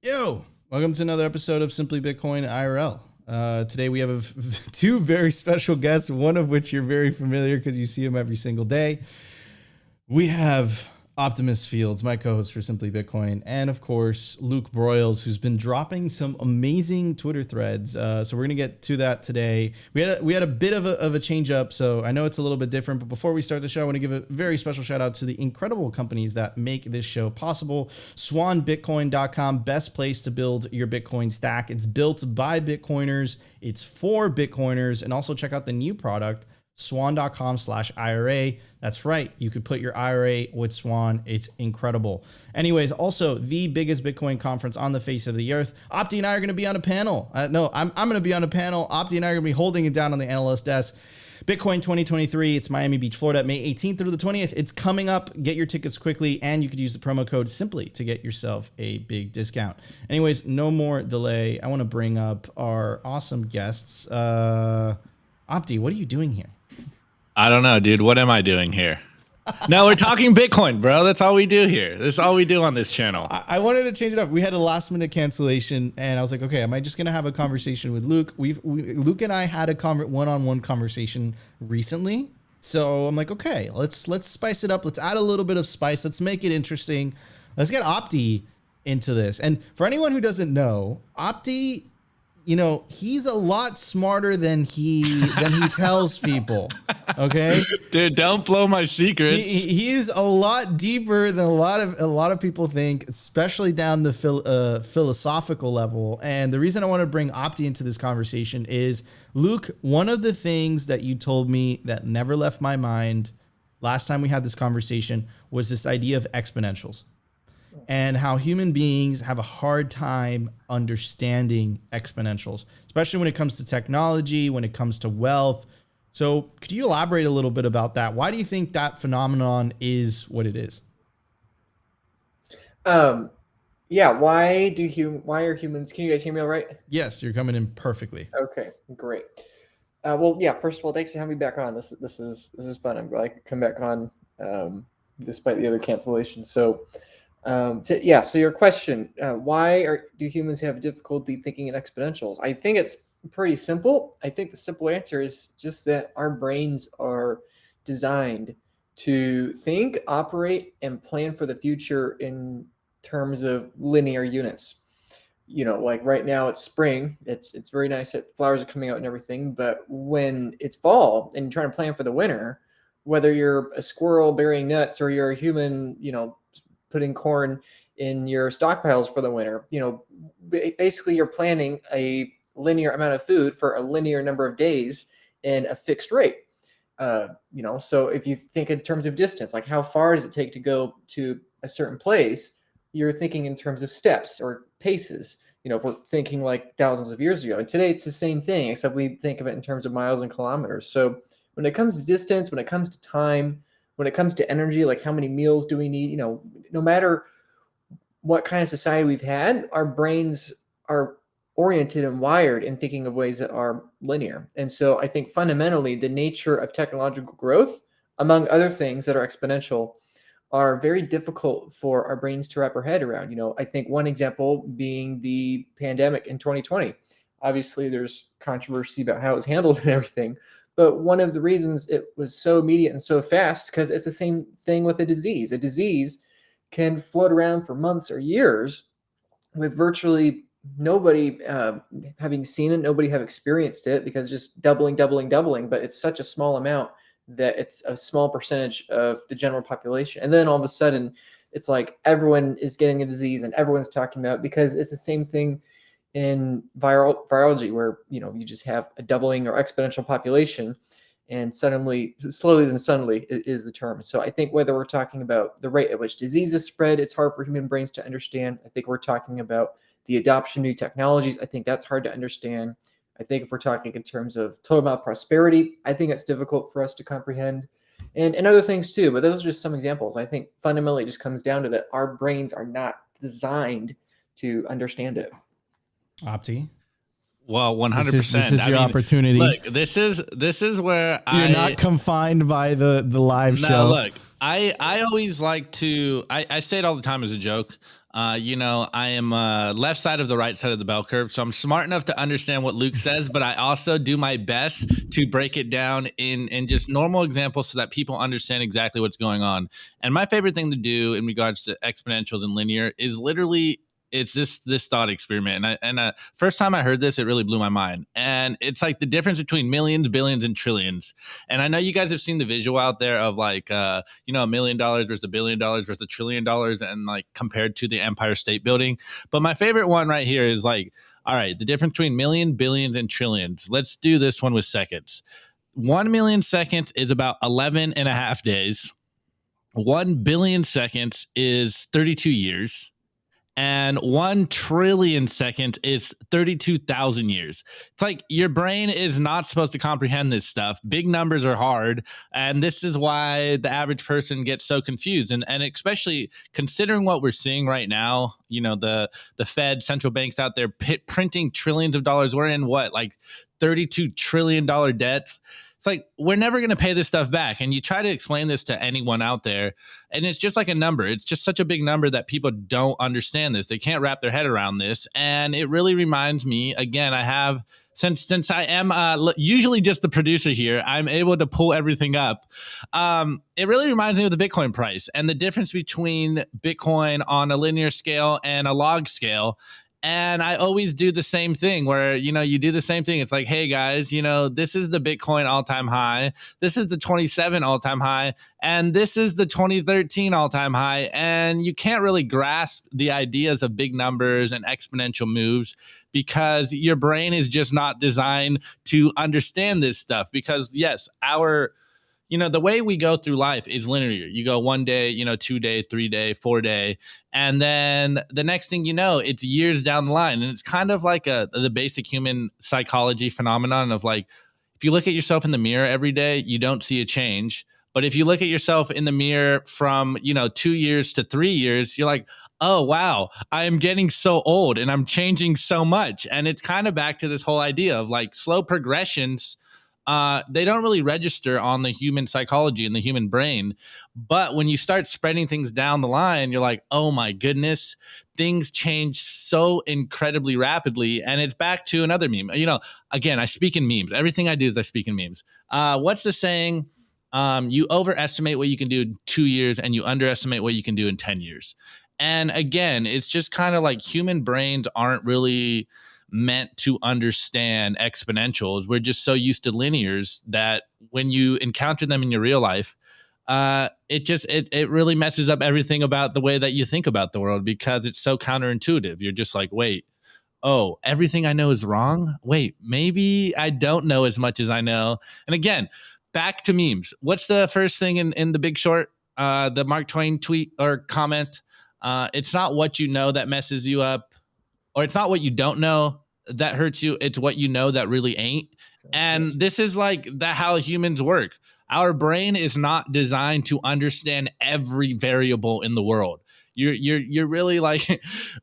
Yo, welcome to another episode of Simply Bitcoin IRL. Today we have two very special guests, one of which you're very familiar because you see him every single day. We have Optimist Fields, my co-host for Simply Bitcoin, and of course Luke Broyles, who's been dropping some amazing Twitter threads. So we're gonna get to that today. We had a bit of a change up, so I know it's a little bit different. But before we start the show, I want to give a very special shout out to the incredible companies that make this show possible. SwanBitcoin.com, best place to build your Bitcoin stack. It's built by Bitcoiners. It's for Bitcoiners, and also check out the new product, swan.com/IRA. That's right. You could put your IRA with Swan. It's incredible. Anyways, also the biggest Bitcoin conference on the face of the earth. Opti and I are going to be on a panel. I'm going to be on a panel. Opti and I are going to be holding it down on the analyst desk. Bitcoin 2023. It's Miami Beach, Florida, May 18th through the 20th. It's coming up. Get your tickets quickly, and you could use the promo code Simply to get yourself a big discount. Anyways, no more delay. I want to bring up our awesome guests. Opti, what are you doing here? I don't know, dude. What am I doing here? No, we're talking Bitcoin, bro. That's all we do here. This is all we do on this channel. I wanted to change it up. We had a last minute cancellation, and I was like, okay, am I just gonna have a conversation with Luke? Luke and I had a one-on-one conversation recently, so I'm like, okay, let's spice it up. Let's add a little bit of spice. Let's make it interesting. Let's get Opti into this. And for anyone who doesn't know, Opti, you know, he's a lot smarter than he tells people. Okay, dude, don't blow my secrets. He's a lot deeper than a lot of people think, especially down the philosophical level. And the reason I want to bring Opti into this conversation is, Luke, one of the things that you told me that never left my mind last time we had this conversation was this idea of exponentials, and how human beings have a hard time understanding exponentials, especially when it comes to technology, when it comes to wealth. So could you elaborate a little bit about that? Why do you think that phenomenon is what it is? Yeah. Why are humans? Can you guys hear me all right? Yes, you're coming in perfectly. Okay, great. Well, yeah. First of all, thanks for having me back on. This is fun. I'm glad I could come back on despite the other cancellations. So, so your question: why do humans have difficulty thinking in exponentials? I think it's pretty simple. I think the simple answer is just that our brains are designed to think, operate, and plan for the future in terms of linear units. You know, like right now it's spring. It's very nice that flowers are coming out and everything. But when it's fall and you're trying to plan for the winter, whether you're a squirrel burying nuts or you're a human, you know, putting corn in your stockpiles for the winter, you know, basically you're planning a linear amount of food for a linear number of days in a fixed rate. You know, so if you think in terms of distance, like how far does it take to go to a certain place, you're thinking in terms of steps or paces. You know, if we're thinking like thousands of years ago, and today it's the same thing, except we think of it in terms of miles and kilometers. So when it comes to distance, when it comes to time, when it comes to energy, like how many meals do we need, you know, no matter what kind of society we've had, our brains are oriented and wired in thinking of ways that are linear. And so I think fundamentally the nature of technological growth, among other things that are exponential, are very difficult for our brains to wrap our head around. You know, I think one example being the pandemic in 2020. Obviously, there's controversy about how it was handled and everything. But one of the reasons it was so immediate and so fast, because it's the same thing with a disease. A disease can float around for months or years with virtually nobody having seen it, nobody have experienced it, because just doubling. But it's such a small amount that it's a small percentage of the general population. And then all of a sudden, it's like everyone is getting a disease and everyone's talking about it, because it's the same thing in virology, where, you know, you just have a doubling or exponential population, and slowly is the term. So I think whether we're talking about the rate at which diseases spread, it's hard for human brains to understand. I think we're talking about the adoption of new technologies. I think that's hard to understand. I think if we're talking in terms of total amount of prosperity, I think it's difficult for us to comprehend, and other things too. But those are just some examples. I think fundamentally it just comes down to that our brains are not designed to understand it. Opti? Well, 100%. This is your opportunity. Look, this is where you're not confined by the live show. Look, I always like to, I say it all the time as a joke. I am left side of the right side of the bell curve, so I'm smart enough to understand what Luke says, but I also do my best to break it down in just normal examples so that people understand exactly what's going on. And my favorite thing to do in regards to exponentials and linear is literally it's this thought experiment. And first time I heard this, it really blew my mind. And it's like the difference between millions, billions, and trillions. And I know you guys have seen the visual out there of like $1 million versus $1 billion versus $1 trillion, and like compared to the Empire State Building. But my favorite one right here is like, all right, the difference between million, billions, and trillions. Let's do this one with seconds. 1 million seconds is about 11 and a half days. 1 billion seconds is 32 years, and 1 trillion seconds is 32,000 years. It's like your brain is not supposed to comprehend this stuff. Big numbers are hard, and this is why the average person gets so confused. And especially considering what we're seeing right now, the Fed, central banks out there printing trillions of dollars. We're in what, like $32 trillion debts. It's like we're never going to pay this stuff back. And you try to explain this to anyone out there, and it's just like a number. It's just such a big number that people don't understand this. They can't wrap their head around this. And it really reminds me, again, I have, since I am usually just the producer here, I'm able to pull everything up. It really reminds me of the Bitcoin price and the difference between Bitcoin on a linear scale and a log scale. And I always do the same thing where, you do the same thing. It's like, hey guys, this is the Bitcoin all-time high. This is the 27 all-time high. And this is the 2013 all-time high. And you can't really grasp the ideas of big numbers and exponential moves because your brain is just not designed to understand this stuff. Because yes, the way we go through life is linear. You go 1 day, 2 day, 3 day, 4 day. And then the next thing you know, it's years down the line. And it's kind of like the basic human psychology phenomenon of like, if you look at yourself in the mirror every day, you don't see a change. But if you look at yourself in the mirror from, 2 years to 3 years, you're like, oh, wow, I am getting so old and I'm changing so much. And it's kind of back to this whole idea of like slow progressions. They don't really register on the human psychology and the human brain. But when you start spreading things down the line, you're like, oh my goodness, things change so incredibly rapidly. And it's back to another meme. Again, I speak in memes. Everything I do is I speak in memes. What's the saying? You overestimate what you can do in 2 years and you underestimate what you can do in 10 years. And again, it's just kind of like human brains aren't really meant to understand exponentials. We're just so used to linears that when you encounter them in your real life, it really messes up everything about the way that you think about the world because it's so counterintuitive. You're just like, wait, oh, everything I know is wrong. Wait, maybe I don't know as much as I know. And again, back to memes. What's the first thing in The Big Short? The Mark Twain tweet or comment. It's not what you know that messes you up, or it's not what you don't know that hurts you. It's what you know that really ain't. And this is like how humans work. Our brain is not designed to understand every variable in the world. You're really like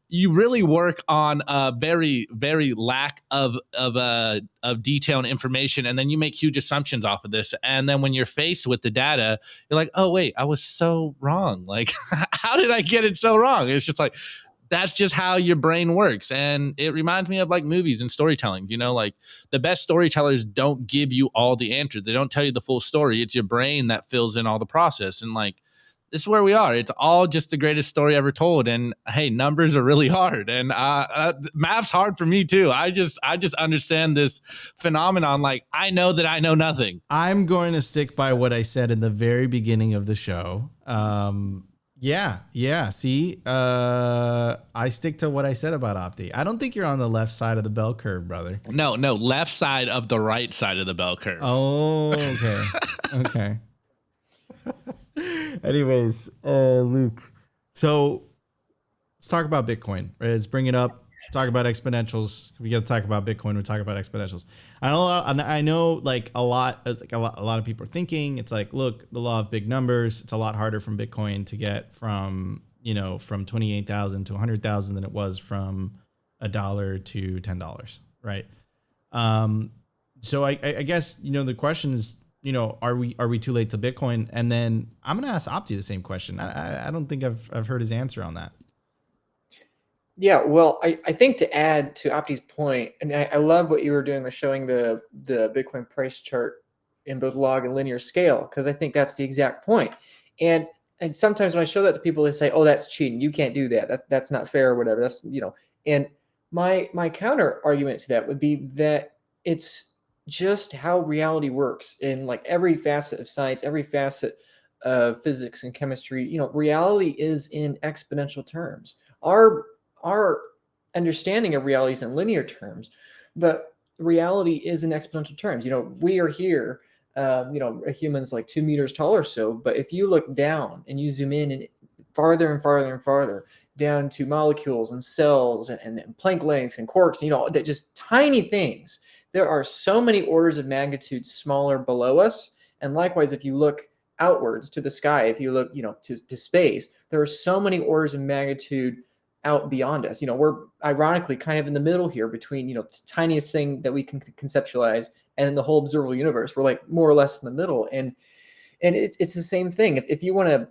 you really work on a very very lack of detail and information, and then you make huge assumptions off of this. And then when you're faced with the data, you're like, oh wait, I was so wrong. Like, how did I get it so wrong? It's just like that's just how your brain works. And it reminds me of like movies and storytelling. Like the best storytellers don't give you all the answers. They don't tell you the full story. It's your brain that fills in all the process. And like, this is where we are. It's all just the greatest story ever told. And hey, numbers are really hard. And math's hard for me too. I just understand this phenomenon. Like I know that I know nothing. I'm going to stick by what I said in the very beginning of the show. Yeah. See, I stick to what I said about Opti. I don't think you're on the left side of the bell curve, brother. No, left side of the right side of the bell curve. Oh, okay. Okay. Anyways, Luke. So let's talk about Bitcoin. Right? Let's bring it up. Talk about exponentials. We got to talk about Bitcoin. We talk about exponentials. I know, like a lot of people are thinking it's like, look, the law of big numbers. It's a lot harder from Bitcoin to get from 28,000 to 100,000 than it was from $1 to $10, right? So I guess the question is, are we too late to Bitcoin? And then I'm gonna ask Opti the same question. I don't think I've heard his answer on that. Yeah, well, I think to add to Opti's point, and I love what you were doing with showing the Bitcoin price chart in both log and linear scale, because I think that's the exact point. And sometimes when I show that to people, they say, "Oh, that's cheating. You can't do that. That's not fair, or whatever." That's And my counter argument to that would be that it's just how reality works in like every facet of science, every facet of physics and chemistry. Reality is in exponential terms. Our understanding of reality is in linear terms, but reality is in exponential terms. We are here. A human's like 2 meters tall or so, but if you look down and you zoom in and farther and farther and farther down to molecules and cells and Planck lengths and quarks, that just tiny things. There are so many orders of magnitude smaller below us, and likewise, if you look outwards to the sky, if you look, to space, there are so many orders of magnitude out beyond us. We're ironically kind of in the middle here between, the tiniest thing that we can conceptualize and the whole observable universe. We're like more or less in the middle. And it's the same thing. If you want to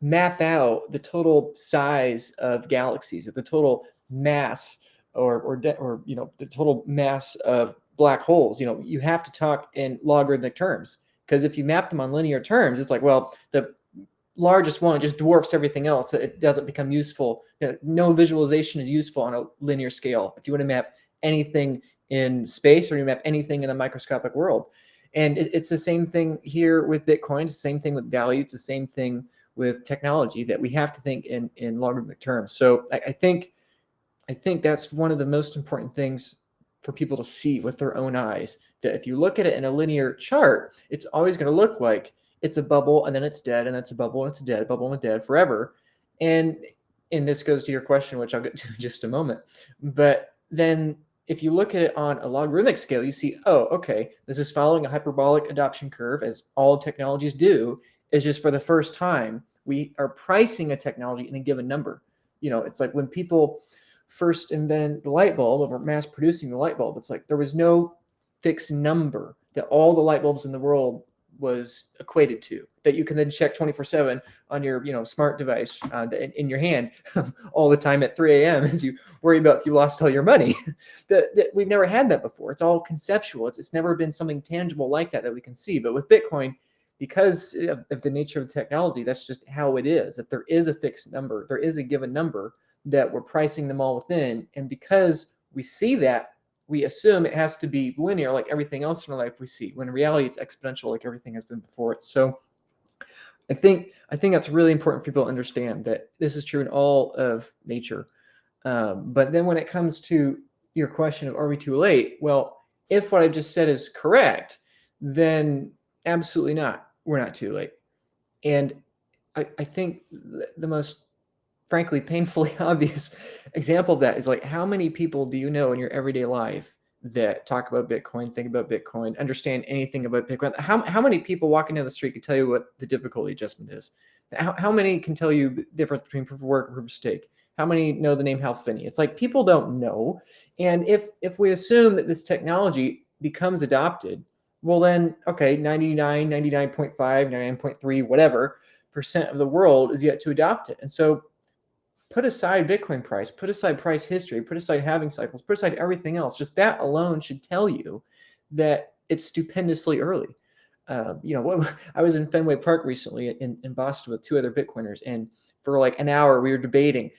map out the total size of galaxies, or the total mass or the total mass of black holes, you have to talk in logarithmic terms. Because if you map them on linear terms, it's like, well, the largest one just dwarfs everything else. So it doesn't become useful. No visualization is useful on a linear scale if you want to map anything in space or you map anything in a microscopic world. And it's the same thing here with Bitcoin. It's the same thing with value. It's the same thing with technology, that we have to think in logarithmic terms. So I think that's one of the most important things for people to see with their own eyes, that if you look at it in a linear chart, it's always going to look like it's a bubble and then it's dead, and it's a bubble and it's a dead, bubble and dead forever. And this goes to your question, which I'll get to in just a moment. But then if you look at it on a logarithmic scale, you see, oh, okay, this is following a hyperbolic adoption curve, as all technologies do. It's just for the first time, we are pricing a technology in a given number. It's like when people first invented the light bulb, or mass producing the light bulb, it's like there was no fixed number that all the light bulbs in the world was equated to, that you can then check 24/7 on your smart device in your hand all the time at 3 a.m. as you worry about if you lost all your money. that we've never had that before. It's all conceptual. It's never been something tangible like that we can see. But with Bitcoin, because of the nature of the technology, that's just how it is, that there is a fixed number, there is a given number that we're pricing them all within. And because we see that, we assume it has to be linear like everything else in our life we see, when in reality it's exponential like everything has been before it. So I think that's really important for people to understand, that this is true in all of nature. But then when it comes to your question of, are we too late? Well, if what I just said is correct, then absolutely not. We're not too late. And I think the most, frankly, painfully obvious example of that is, like, how many people do you know in your everyday life that talk about Bitcoin, think about Bitcoin, understand anything about Bitcoin? How many people walking down the street can tell you what the difficulty adjustment is? How many can tell you the difference between proof of work and proof of stake? How many know the name Hal Finney? It's like people don't know. And if we assume that this technology becomes adopted, well then, okay, 99.5, 99.3, whatever percent of the world is yet to adopt it. And so put aside Bitcoin price, put aside price history, put aside halving cycles, put aside everything else. Just that alone should tell you that it's stupendously early. I was in Fenway Park recently in Boston with 2 other Bitcoiners, and for like an hour we were debating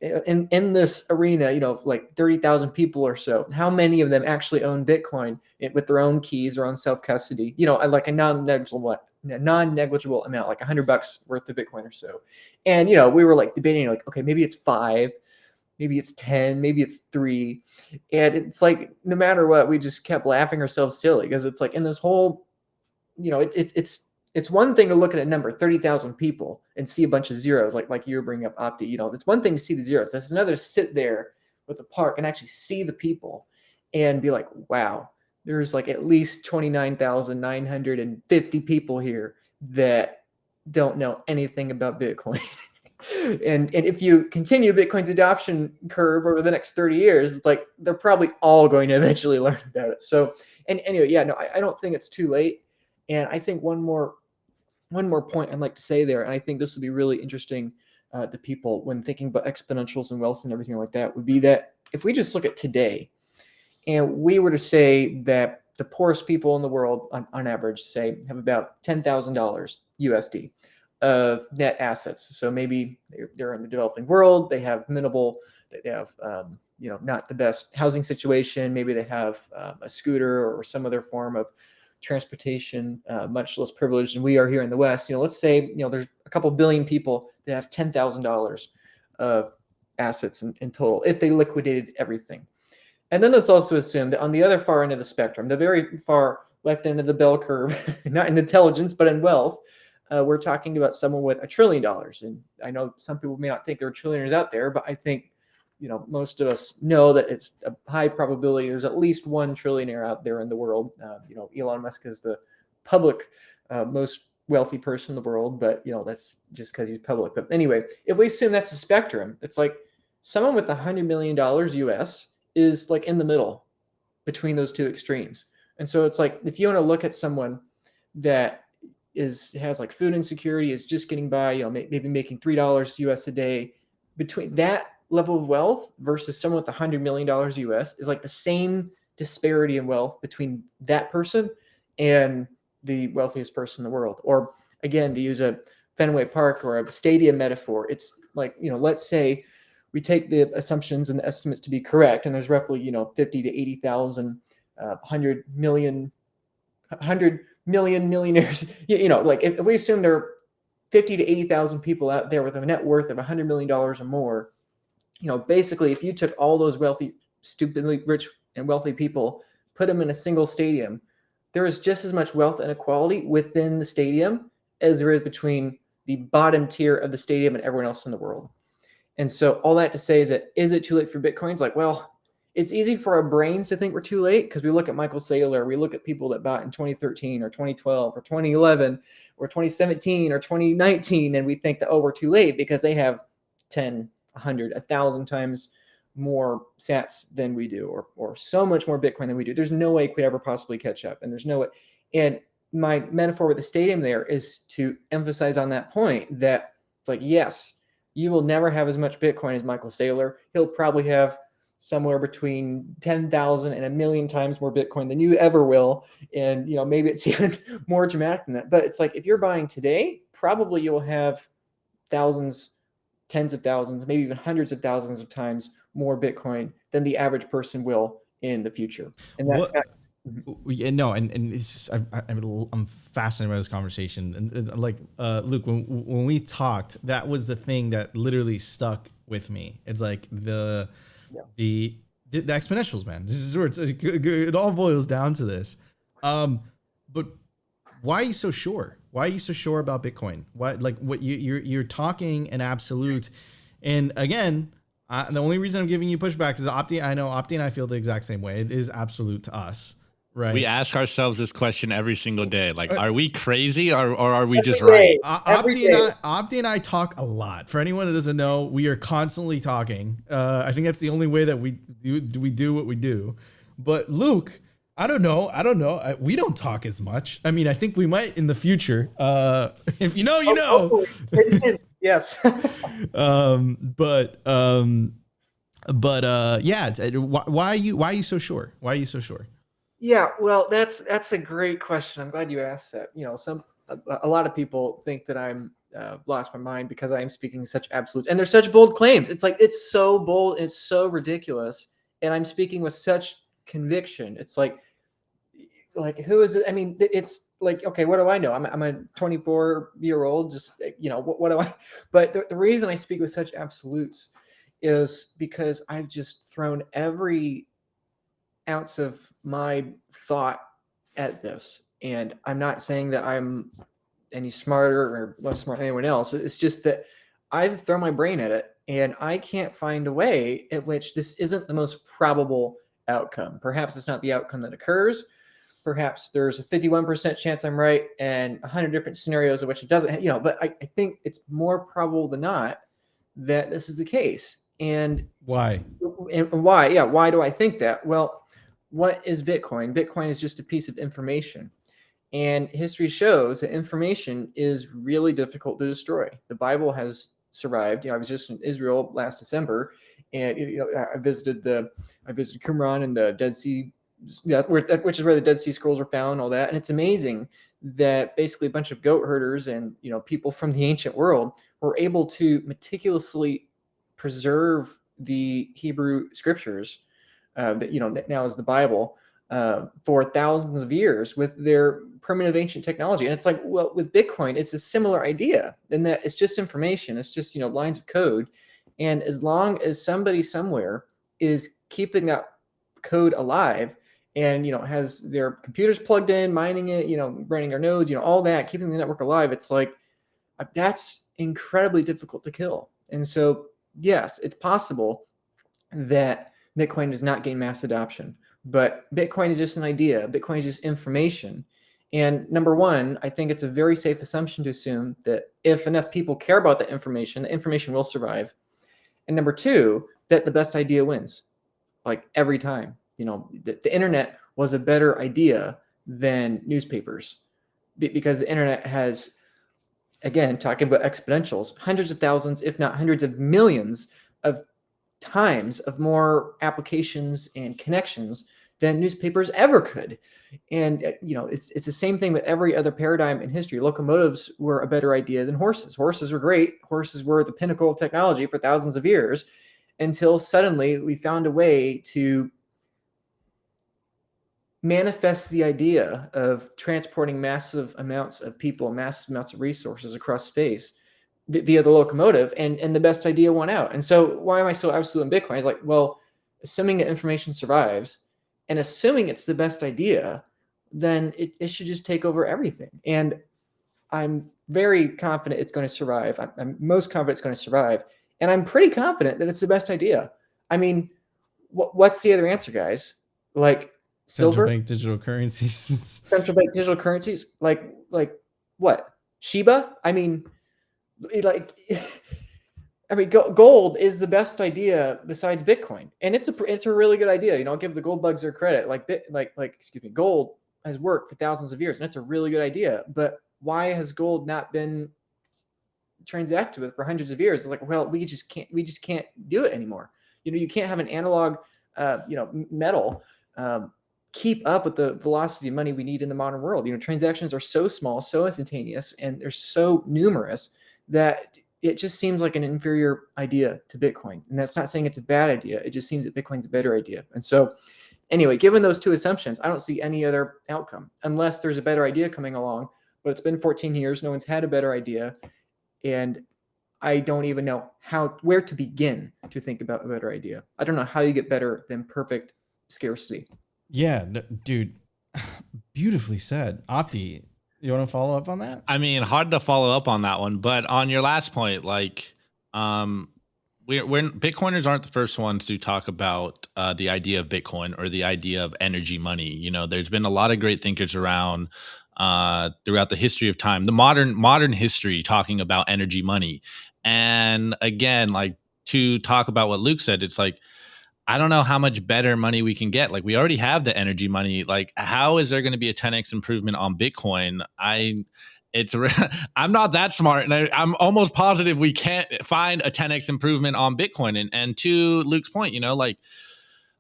in this arena, like 30,000 people or so, how many of them actually own Bitcoin with their own keys, their own self-custody, like a non-negligible amount, like $100 worth of Bitcoin or so. And, we were like debating, like, okay, maybe it's 5, maybe it's 10, maybe it's 3. And it's like, no matter what, we just kept laughing ourselves silly, because it's like in this whole, it's one thing to look at a number, 30,000 people, and see a bunch of zeros, like you were bringing up Opti. It's one thing to see the zeros. That's another to sit there with the park and actually see the people and be like, wow, there's like at least 29,950 people here that don't know anything about Bitcoin. And if you continue Bitcoin's adoption curve over the next 30 years, it's like they're probably all going to eventually learn about it. So, and anyway, yeah, no, I don't think it's too late. And I think one more point I'd like to say there, and I think this will be really interesting to people when thinking about exponentials and wealth and everything like that would be that if we just look at today and we were to say that the poorest people in the world on average, say, have about $10,000 USD of net assets. So maybe they're in the developing world, they have minimal, they have, not the best housing situation. Maybe they have a scooter or some other form of transportation, much less privileged than we are here in the West. Let's say, there's a couple billion people that have $10,000 of assets in total if they liquidated everything. And then let's also assume that on the other far end of the spectrum, the very far left end of the bell curve, not in intelligence, but in wealth, we're talking about someone with $1 trillion. And I know some people may not think there are trillionaires out there, but I think, most of us know that it's a high probability there's at least one trillionaire out there in the world. Elon Musk is the public most wealthy person in the world, but, that's just because he's public. But anyway, if we assume that's a spectrum, it's like someone with $100 million US is like in the middle between those two extremes. And so it's like, if you want to look at someone that has like food insecurity, is just getting by, maybe making $3 US a day, between that level of wealth versus someone with $100 million US is like the same disparity in wealth between that person and the wealthiest person in the world. Or again, to use a Fenway Park or a stadium metaphor, it's like, let's say we take the assumptions and the estimates to be correct, and there's roughly 50 to 80,000 100 million millionaires. Like if we assume there are 50 to 80,000 people out there with a net worth of $100 million or more, basically if you took all those wealthy, stupidly rich and wealthy people, put them in a single stadium, there is just as much wealth inequality within the stadium as there is between the bottom tier of the stadium and everyone else in the world. And so all that to say is that, is it too late for Bitcoin? It's like, well, it's easy for our brains to think we're too late because we look at Michael Saylor, we look at people that bought in 2013 or 2012 or 2011 or 2017 or 2019, and we think that, oh, we're too late because they have 10, 100, 1,000 times more sats than we do, or so much more Bitcoin than we do. There's no way it could ever possibly catch up. And there's no way. And my metaphor with the stadium there is to emphasize on that point that it's like, yes, you will never have as much Bitcoin as Michael Saylor. He'll probably have somewhere between 10,000 and 1,000,000 times more Bitcoin than you ever will. And, maybe it's even more dramatic than that. But it's like, if you're buying today, probably you'll have thousands, tens of thousands, maybe even hundreds of thousands of times more Bitcoin than the average person will in the future. And that's yeah, no, and it's I'm fascinated by this conversation. And like Luke, when we talked, that was the thing that literally stuck with me. It's like the exponentials, man. This is where it all boils down to this. But why are you so sure? Why are you so sure about Bitcoin? Why, like, what you're talking in absolute? And again, the only reason I'm giving you pushback is Opti. I know Opti and I feel the exact same way. It is absolute to us, right? We ask ourselves this question every single day. Like, are we crazy or are we just right? Opti and I talk a lot. For anyone that doesn't know, we are constantly talking. I think that's the only way that we do what we do. But Luke, I don't know. We don't talk as much. I mean, I think we might in the future. If you know, you know. Yes. But yeah. Why are you so sure? Why are you so sure? Yeah, well, that's a great question. I'm glad you asked that. A lot of people think that I'm lost my mind because I am speaking such absolutes, and they're such bold claims. It's like, it's so bold, it's so ridiculous, and I'm speaking with such conviction. It's like who is it? I mean, it's like, okay, what do I know? I'm a 24-year-old, just what do I? But the reason I speak with such absolutes is because I've just thrown every ounce of my thought at this, and I'm not saying that I'm any smarter or less smart than anyone else. It's just that I've thrown my brain at it, and I can't find a way at which this isn't the most probable outcome. Perhaps it's not the outcome that occurs. Perhaps there's a 51% chance I'm right and 100 different scenarios in which it doesn't, but I think it's more probable than not that this is the case. And why? And why? Yeah. Why do I think that? Well, what is Bitcoin? Bitcoin is just a piece of information. And history shows that information is really difficult to destroy. The Bible has survived. I was just in Israel last December, and I visited Qumran and the Dead Sea, which is where the Dead Sea Scrolls are found, all that. And it's amazing that basically a bunch of goat herders and people from the ancient world were able to meticulously preserve the Hebrew scriptures that now is the Bible, for thousands of years with their primitive ancient technology. And it's like, well, with Bitcoin, it's a similar idea in that it's just information. It's just, lines of code. And as long as somebody somewhere is keeping that code alive and, has their computers plugged in, mining it, running their nodes, all that, keeping the network alive, it's like, that's incredibly difficult to kill. And so, yes, it's possible that Bitcoin does not gain mass adoption, but Bitcoin is just an idea. Bitcoin is just information. And number one, I think it's a very safe assumption to assume that if enough people care about the information will survive. And number two, that the best idea wins, like every time. The internet was a better idea than newspapers because the internet has, again, talking about exponentials, hundreds of thousands, if not hundreds of millions of times of more applications and connections than newspapers ever could. And it's the same thing with every other paradigm in history. Locomotives were a better idea than horses. Horses were great. Horses were the pinnacle of technology for thousands of years until suddenly we found a way to manifest the idea of transporting massive amounts of people, massive amounts of resources across space via the locomotive, and the best idea won out. And so why am I so absolute in Bitcoin? It's like, well, assuming that information survives and assuming it's the best idea, then it should just take over everything. And I'm very confident it's going to survive. I'm most confident it's going to survive. And I'm pretty confident that it's the best idea. I mean, what's the other answer, guys? Like silver? Central bank digital currencies. Central bank digital currencies? Like what? Shiba? I mean, gold is the best idea besides Bitcoin, and it's a really good idea. I'll give the gold bugs their credit. Gold has worked for thousands of years, and it's a really good idea. But why has gold not been transacted with for hundreds of years? It's like, well, we just can't do it anymore. You can't have an analog, metal keep up with the velocity of money we need in the modern world. Transactions are so small, so instantaneous, and they're so numerous that it just seems like an inferior idea to Bitcoin. And that's not saying it's a bad idea. It just seems that Bitcoin's a better idea. And so anyway, given those two assumptions, I don't see any other outcome unless there's a better idea coming along. But it's been 14 years. No one's had a better idea. And I don't even know where to begin to think about a better idea. I don't know how you get better than perfect scarcity. Yeah, dude, beautifully said. Opti, you want to follow up on that? I mean, hard to follow up on that one, but on your last point, we're Bitcoiners aren't the first ones to talk about the idea of Bitcoin or the idea of energy money. There's been a lot of great thinkers around throughout the history of time, the modern history, talking about energy money. And again, to talk about what Luke said, it's like, I don't know how much better money we can get. We already have the energy money. How is there going to be a 10x improvement on Bitcoin? I'm not that smart, and I'm almost positive we can't find a 10x improvement on Bitcoin. And to Luke's point,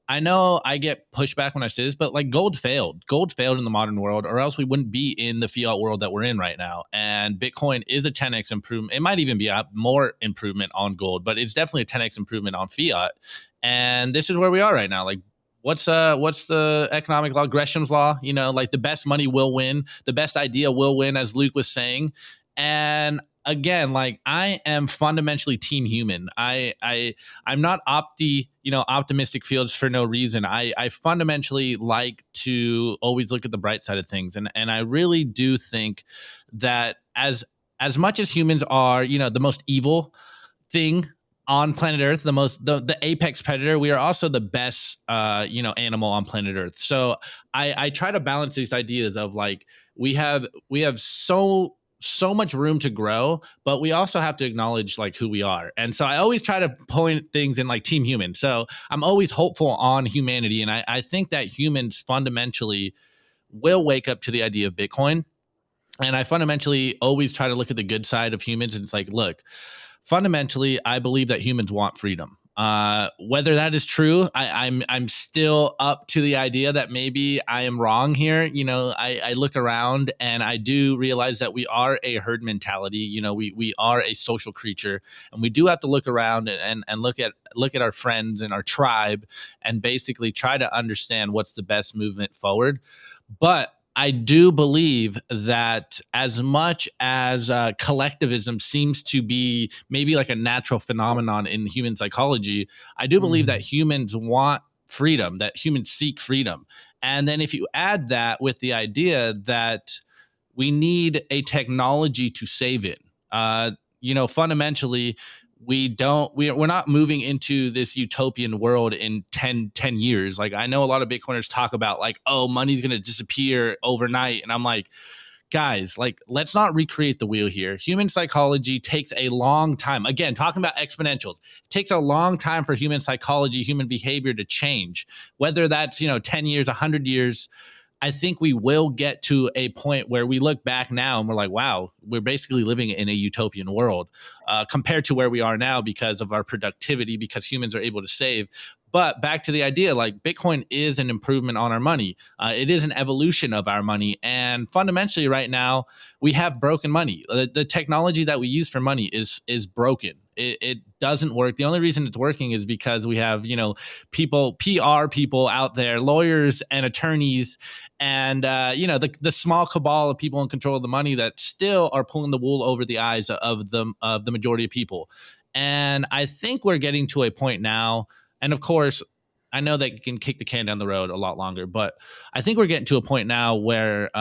I know I get pushback when I say this, but gold failed. Gold failed in the modern world, or else we wouldn't be in the fiat world that we're in right now. And Bitcoin is a 10x improvement. It might even be a more improvement on gold, but it's definitely a 10x improvement on fiat. And this is where we are right now. What's the economic law, Gresham's law? The best money will win, the best idea will win, as Luke was saying. And again, I am fundamentally team human. I'm not optimistic fields for no reason. I fundamentally like to always look at the bright side of things. And I really do think that as much as humans are, the most evil thing on planet Earth, the apex predator, we are also the best animal on planet Earth. So I try to balance these ideas of we have so much room to grow, but we also have to acknowledge who we are. And so I always try to point things in team human. So I'm always hopeful on humanity. And I think that humans fundamentally will wake up to the idea of Bitcoin. And I fundamentally always try to look at the good side of humans. And it's look, fundamentally, I believe that humans want freedom. Whether that is true, I'm still up to the idea that maybe I am wrong here. I look around and I do realize that we are a herd mentality. We are a social creature, and we do have to look around and look at our friends and our tribe, and basically try to understand what's the best movement forward. But I do believe that as much as collectivism seems to be maybe like a natural phenomenon in human psychology, I do believe that humans want freedom, that humans seek freedom. And then if you add that with the idea that we need a technology to save it, fundamentally, we're not moving into this utopian world in 10 years. Like, I know a lot of Bitcoiners talk about like, oh, money's going to disappear overnight. And I'm like, guys, like, let's not recreate the wheel here. Human psychology takes a long time. Again, talking about exponentials, it takes a long time for human psychology, human behavior to change, whether that's, 10 years, 100 years. I think we will get to a point where we look back now and we're like, wow, we're basically living in a utopian world compared to where we are now because of our productivity, because humans are able to save. But back to the idea, like, Bitcoin is an improvement on our money. It is an evolution of our money. And fundamentally, right now, we have broken money. The technology that we use for money is broken. It doesn't work. The only reason it's working is because we have, people, PR people out there, lawyers and attorneys, and the small cabal of people in control of the money that still are pulling the wool over the eyes of the majority of people. And I think we're getting to a point now. And of course, I know that you can kick the can down the road a lot longer, but I think we're getting to a point now where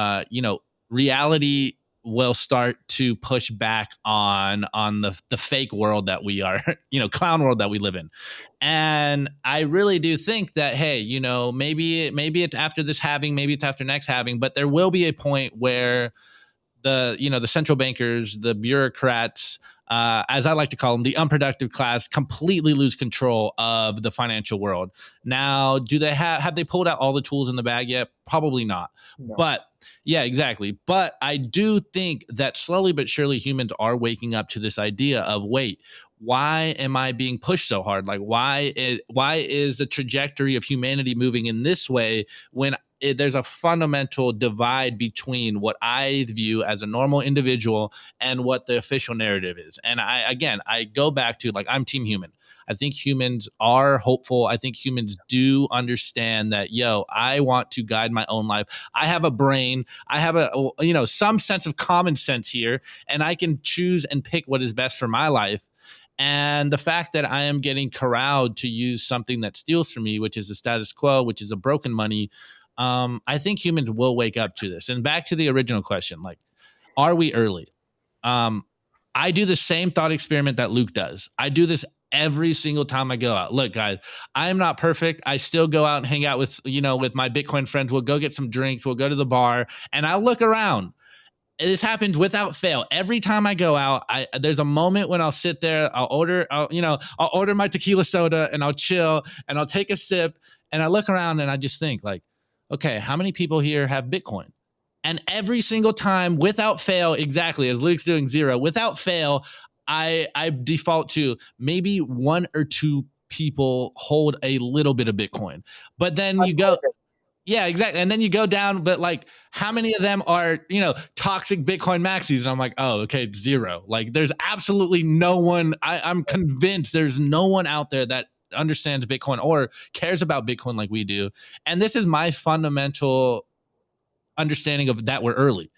reality will start to push back on the fake world that we are, clown world that we live in. And I really do think that, hey, maybe it's after this halving, maybe it's after next halving, but there will be a point where the central bankers, the bureaucrats, as I like to call them, the unproductive class, completely lose control of the financial world. Now, do they have they pulled out all the tools in the bag yet? Probably not. No. But yeah, exactly. But I do think that slowly but surely humans are waking up to this idea of, wait, why am I being pushed so hard? Like, why is the trajectory of humanity moving in this way when there's a fundamental divide between what I view as a normal individual and what the official narrative is? And I go back to, like, I'm team human. I think humans are hopeful. I think humans do understand that, I want to guide my own life. I have a brain. I have some sense of common sense here, and I can choose and pick what is best for my life. And the fact that I am getting corralled to use something that steals from me, which is the status quo, which is a broken money, I think humans will wake up to this. And back to the original question, like, are we early? I do the same thought experiment that Luke does. I do this every single time I go out. Look, guys, I am not perfect. I still go out and hang out with my Bitcoin friends. We'll go get some drinks. We'll go to the bar, and I'll look around. This happens without fail. Every time I go out, there's a moment when I'll sit there, I'll order my tequila soda, and I'll chill, and I'll take a sip, and I look around and I just think, like, okay, how many people here have Bitcoin? And every single time, without fail, exactly as Luke's doing, zero, without fail, I default to maybe one or two people hold a little bit of Bitcoin. But then you go, yeah, exactly. And then you go down, but like, how many of them are, toxic Bitcoin maxis? And I'm like, oh, okay, zero. Like, there's absolutely no one. I'm convinced there's no one out there that understands Bitcoin or cares about Bitcoin like we do. And this is my fundamental understanding of that. We're early.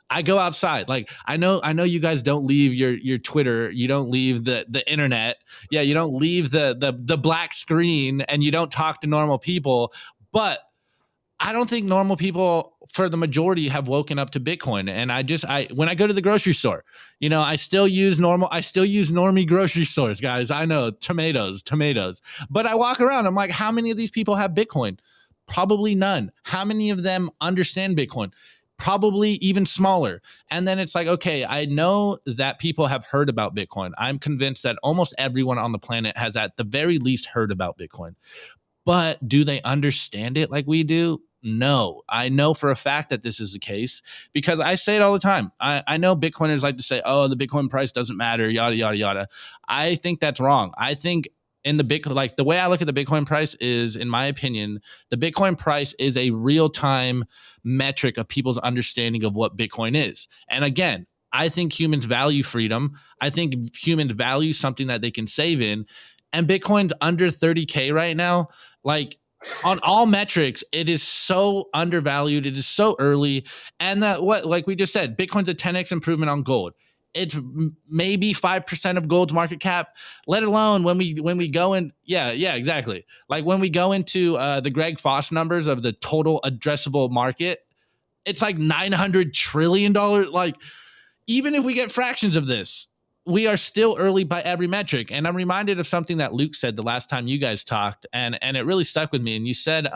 I go outside. Like, I know you guys don't leave your Twitter, you don't leave the internet. Yeah, you don't leave the black screen, and you don't talk to normal people. But I don't think normal people, for the majority, have woken up to Bitcoin. And when I go to the grocery store, I still use normie grocery stores, guys. I know, tomatoes. But I walk around, I'm like, how many of these people have Bitcoin? Probably none. How many of them understand Bitcoin? Probably even smaller. And then it's like, okay, I know that people have heard about Bitcoin. I'm convinced that almost everyone on the planet has at the very least heard about Bitcoin. But do they understand it like we do? No. I know for a fact that this is the case because I say it all the time. I know Bitcoiners like to say, oh, the Bitcoin price doesn't matter, yada, yada, yada. I think that's wrong. I think in the Bitcoin, like the way I look at the Bitcoin price is, in my opinion, the Bitcoin price is a real time metric of people's understanding of what Bitcoin is. And again, I think humans value freedom. I think humans value something that they can save in. And Bitcoin's under 30K right now. Like on all metrics, it is so undervalued. It is so early. And that what, like we just said, Bitcoin's a 10x improvement on gold. It's maybe 5% of gold's market cap, let alone when we go in. Yeah, exactly. Like when we go into the Greg Foss numbers of the total addressable market, it's like $900 trillion. Like, even if we get fractions of this, we are still early by every metric. And I'm reminded of something that Luke said the last time you guys talked, and it really stuck with me. And you said,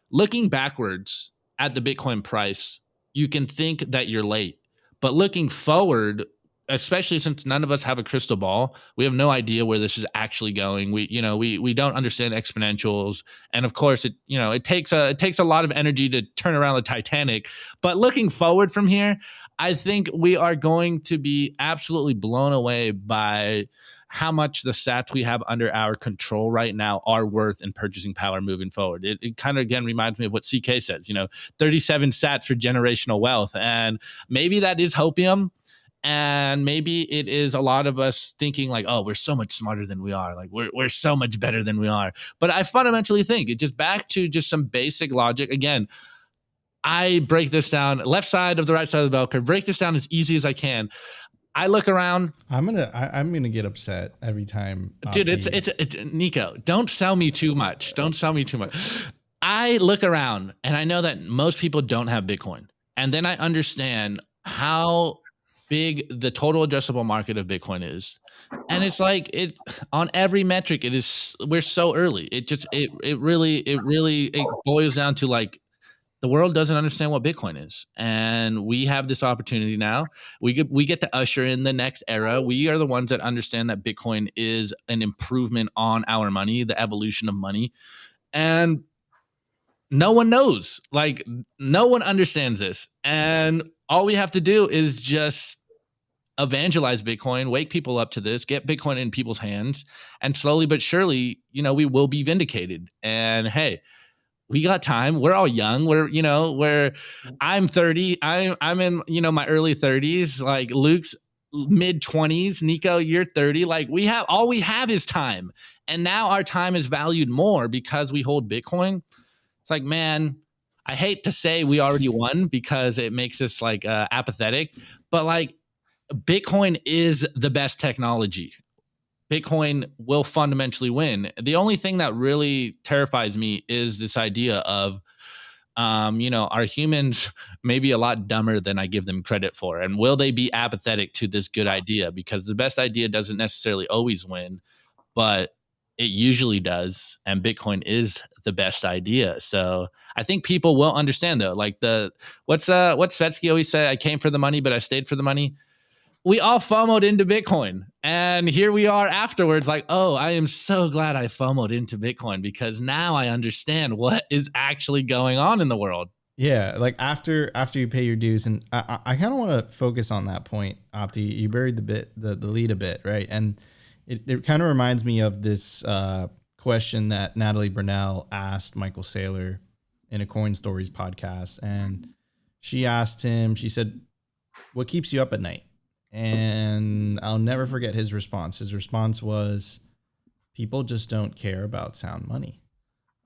looking backwards at the Bitcoin price, you can think that you're late. But looking forward, especially since none of us have a crystal ball, we have no idea where this is actually going. We don't understand exponentials, and of course, it takes a lot of energy to turn around the Titanic. But looking forward from here, I think we are going to be absolutely blown away by how much the sats we have under our control right now are worth in purchasing power moving forward. It kind of, again, reminds me of what CK says, 37 sats for generational wealth. And maybe that is hopium. And maybe it is a lot of us thinking like, oh, we're so much smarter than we are. Like we're so much better than we are. But I fundamentally think it just back to just some basic logic. Again, I break this down, left side of the right side of the bell curve, break this down as easy as I can. I look around. I'm gonna get upset every time, dude. It's Nico. Don't sell me too much. I look around and I know that most people don't have Bitcoin, and then I understand how big the total addressable market of Bitcoin is, and it's like it on every metric. It is we're so early. It really boils down to like, the world doesn't understand what Bitcoin is, and we have this opportunity now. We get to usher in the next era. We are the ones that understand that Bitcoin is an improvement on our money, the evolution of money, and no one knows. Like no one understands this, and all we have to do is just evangelize Bitcoin, wake people up to this, get Bitcoin in people's hands, and slowly but surely, we will be vindicated. And hey, we got time. We're all young. I'm 30. I'm in, my early 30s. Like Luke's mid 20s. Nico, you're 30. Like all we have is time. And now our time is valued more because we hold Bitcoin. It's like, man, I hate to say we already won because it makes us like apathetic, but like Bitcoin is the best technology. Bitcoin will fundamentally win. The only thing that really terrifies me is this idea of, are humans maybe a lot dumber than I give them credit for? And will they be apathetic to this good idea? Because the best idea doesn't necessarily always win, but it usually does. And Bitcoin is the best idea. So I think people will understand though. Like what's Svetsky always say? I came for the money, but I stayed for the money. We all FOMO'd into Bitcoin, and here we are afterwards like, oh, I am so glad I FOMO'd into Bitcoin because now I understand what is actually going on in the world. Yeah, like after you pay your dues, and I kind of want to focus on that point, Opti. You buried the lead a bit, right? And it kind of reminds me of this question that Natalie Brunell asked Michael Saylor in a Coin Stories podcast, and she asked him, she said, what keeps you up at night? And I'll never forget his response. His response was, people just don't care about sound money,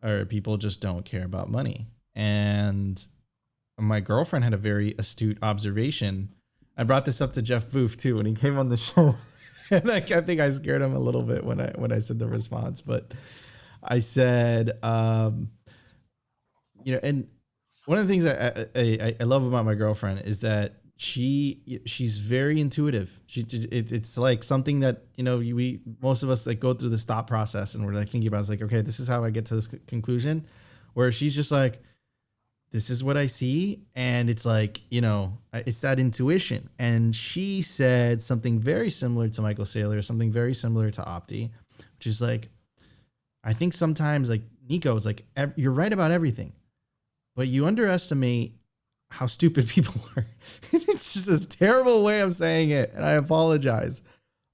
or people just don't care about money. And my girlfriend had a very astute observation. I brought this up to Jeff Booth too when he came on the show. And I think I scared him a little bit when I said the response, but I said, and one of the things I love about my girlfriend is that she's very intuitive. It's like something that, we, most of us like go through this thought process and we're like thinking about, it's like, okay, this is how I get to this conclusion, where she's just like, this is what I see. And it's like, it's that intuition. And she said something very similar to Michael Saylor, something very similar to Opti, which is like, I think sometimes like Nico, it's like, you're right about everything, but you underestimate how stupid people are. It's just a terrible way of saying it, and I apologize.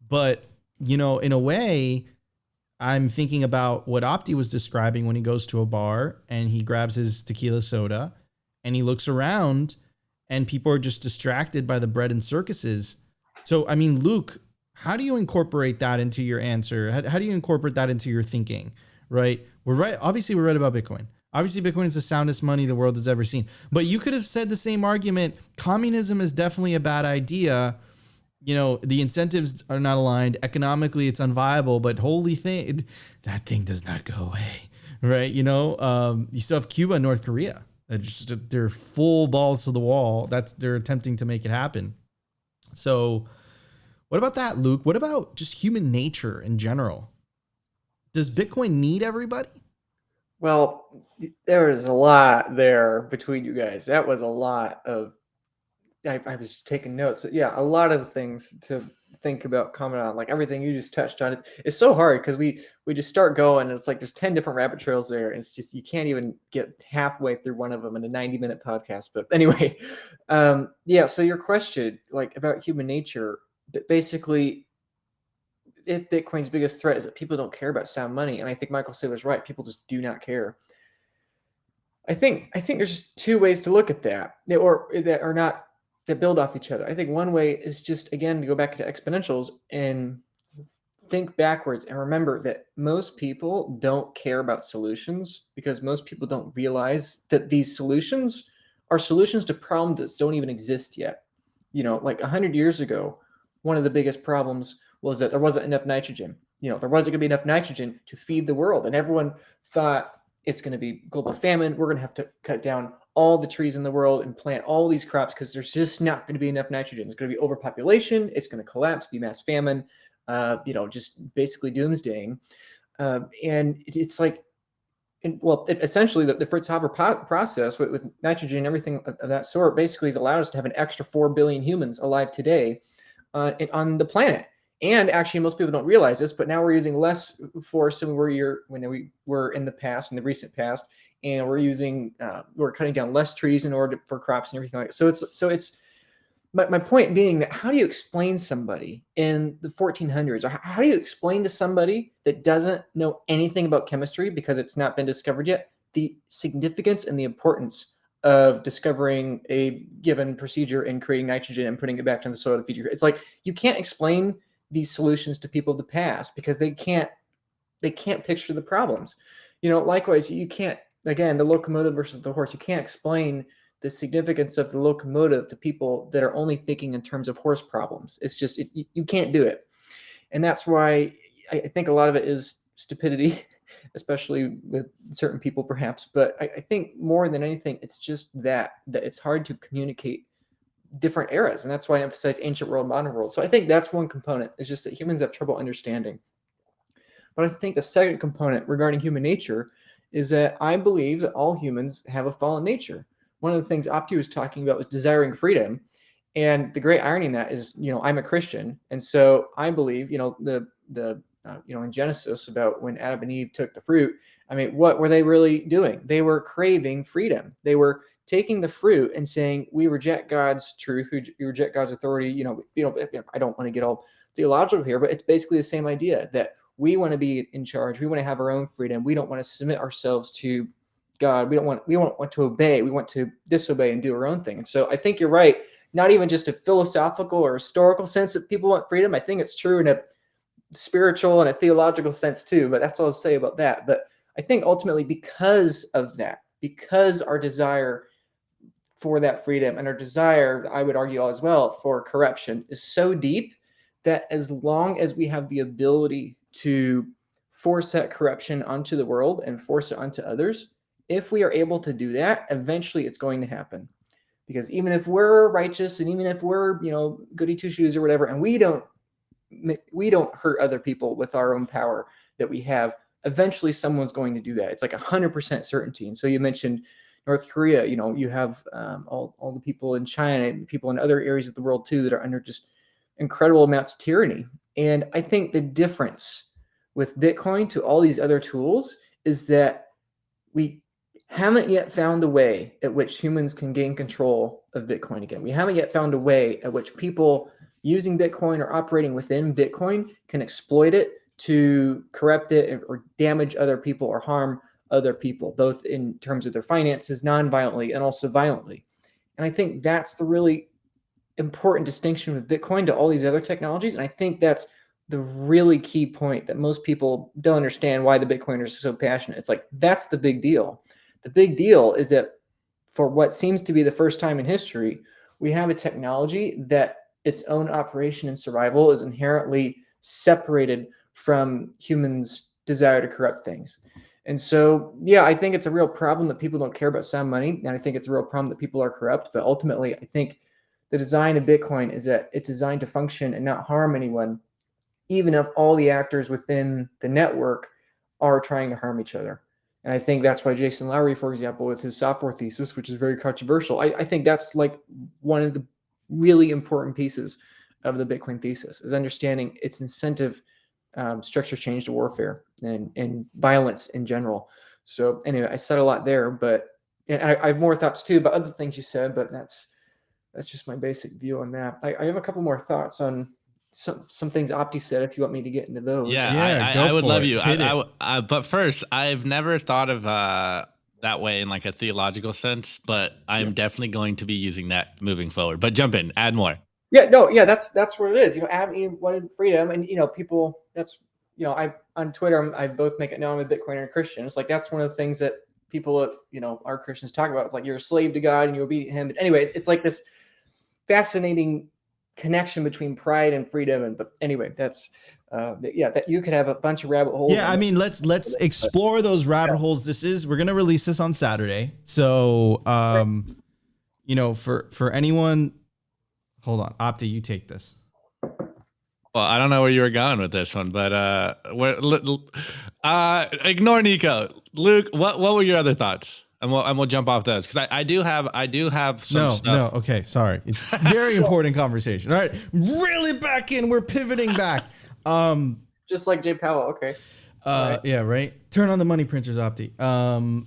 But, in a way, I'm thinking about what Opti was describing when he goes to a bar and he grabs his tequila soda and he looks around and people are just distracted by the bread and circuses. So, I mean, Luke, how do you incorporate that into your answer? How do you incorporate that into your thinking, right? We're right. Obviously, we're right about Bitcoin. Obviously, Bitcoin is the soundest money the world has ever seen. But you could have said the same argument. Communism is definitely a bad idea. The incentives are not aligned. Economically, it's unviable, but holy thing, that thing does not go away, right? You still have Cuba and North Korea. They're full balls to the wall. They're attempting to make it happen. So what about that, Luke? What about just human nature in general? Does Bitcoin need everybody? Well, there is a lot there between you guys. That was a lot of, I was taking notes. Yeah, a lot of things to think about, comment on, like everything you just touched on. It's so hard because we just start going and it's like there's 10 different rabbit trails there. And it's just, you can't even get halfway through one of them in a 90-minute podcast. But anyway, yeah, so your question, like about human nature, basically, if Bitcoin's biggest threat is that people don't care about sound money, and I think Michael Saylor's right, people just do not care. I think there's just two ways to look at that, that build off each other. I think one way is just, again, to go back to exponentials and think backwards and remember that most people don't care about solutions because most people don't realize that these solutions are solutions to problems that don't even exist yet. Like 100 years ago, one of the biggest problems was that there wasn't enough nitrogen. There wasn't going to be enough nitrogen to feed the world. And everyone thought it's going to be global famine. We're going to have to cut down all the trees in the world and plant all these crops because there's just not going to be enough nitrogen. It's going to be overpopulation. It's going to collapse, be mass famine, just basically doomsdaying. And it's like, essentially the Fritz Haber process with nitrogen and everything of that sort basically has allowed us to have an extra 4 billion humans alive today on the planet. And actually, most people don't realize this, but now we're using less forest than we were in the past, in the recent past, and we're cutting down less trees in order for crops and everything like that. So it's my point being that how do you explain somebody in the 1400s, or how do you explain to somebody that doesn't know anything about chemistry because it's not been discovered yet, the significance and the importance of discovering a given procedure and creating nitrogen and putting it back in the soil to feed your? It's like you can't explain these solutions to people of the past because they can't picture the problems. Likewise, you can't, again, the locomotive versus the horse, you can't explain the significance of the locomotive to people that are only thinking in terms of horse problems. It's just, you can't do it. And that's why I think a lot of it is stupidity, especially with certain people perhaps. But I think more than anything, it's just that it's hard to communicate different eras. And that's why I emphasize ancient world, modern world. So I think that's one component. It's just that humans have trouble understanding. But I think the second component regarding human nature is that I believe that all humans have a fallen nature. One of the things Opti was talking about was desiring freedom. And the great irony in that is, I'm a Christian. And so I believe, in Genesis about when Adam and Eve took the fruit, I mean, what were they really doing? They were craving freedom. They were taking the fruit and saying, we reject God's truth. We reject God's authority. I don't want to get all theological here, but it's basically the same idea that we want to be in charge. We want to have our own freedom. We don't want to submit ourselves to God. We don't want to obey. We want to disobey and do our own thing. And so I think you're right. Not even just a philosophical or historical sense that people want freedom. I think it's true in a spiritual and a theological sense too, but that's all I'll say about that. But I think ultimately because of that, because our desire for that freedom and our desire, I would argue as well, for corruption is so deep that as long as we have the ability to force that corruption onto the world and force it onto others, if we are able to do that, eventually it's going to happen. Because even if we're righteous and even if we're, goody two shoes or whatever, and we don't hurt other people with our own power that we have, eventually someone's going to do that. It's like 100% certainty. And so you mentioned North Korea, you have all the people in China and people in other areas of the world too that are under just incredible amounts of tyranny. And I think the difference with Bitcoin to all these other tools is that we haven't yet found a way at which humans can gain control of Bitcoin again. We haven't yet found a way at which people using Bitcoin or operating within Bitcoin can exploit it to corrupt it or damage other people or harm other people, both in terms of their finances, non-violently, and also violently. And I think that's the really important distinction with Bitcoin to all these other technologies. And I think that's the really key point that most people don't understand why the Bitcoiners are so passionate. It's like, that's the big deal. The big deal is that for what seems to be the first time in history, we have a technology that its own operation and survival is inherently separated from humans' desire to corrupt things. And so, yeah, I think it's a real problem that people don't care about sound money. And I think it's a real problem that people are corrupt. But ultimately, I think the design of Bitcoin is that it's designed to function and not harm anyone, even if all the actors within the network are trying to harm each other. And I think that's why Jason Lowery, for example, with his software thesis, which is very controversial, I think that's like one of the really important pieces of the Bitcoin thesis, is understanding its incentive structure change to warfare and violence in general. So anyway, I said a lot there, but and I have more thoughts too about other things you said, but that's just my basic view on that. I have a couple more thoughts on some things Opti said, if you want me to get into those. Yeah, Yeah, go I would for love it. you. Hit it. But first, I've never thought of that way in like a theological sense, but I'm definitely going to be using that moving forward. But jump in, add more. Yeah, no, yeah, that's what it is. Adam wanted freedom, and people. That's I on Twitter, I both make it known I'm a Bitcoiner and a Christian. It's like that's one of the things that people, our Christians talk about. It's like you're a slave to God and you obey Him. But anyway, it's like this fascinating connection between pride and freedom. And but anyway, that's that you could have a bunch of rabbit holes. Yeah, I mean, let's explore those rabbit holes. We're gonna release this on Saturday, so for anyone, hold on, Opti, you take this. Well, I don't know where you were going with this one, but ignore Nico. Luke, what were your other thoughts? And we'll jump off those because I do have some stuff. No, okay, sorry. It's very important conversation. All right, really back in. We're pivoting back. Just like Jay Powell. Okay. Right. Yeah, right. Turn on the money printers, Opti. Opti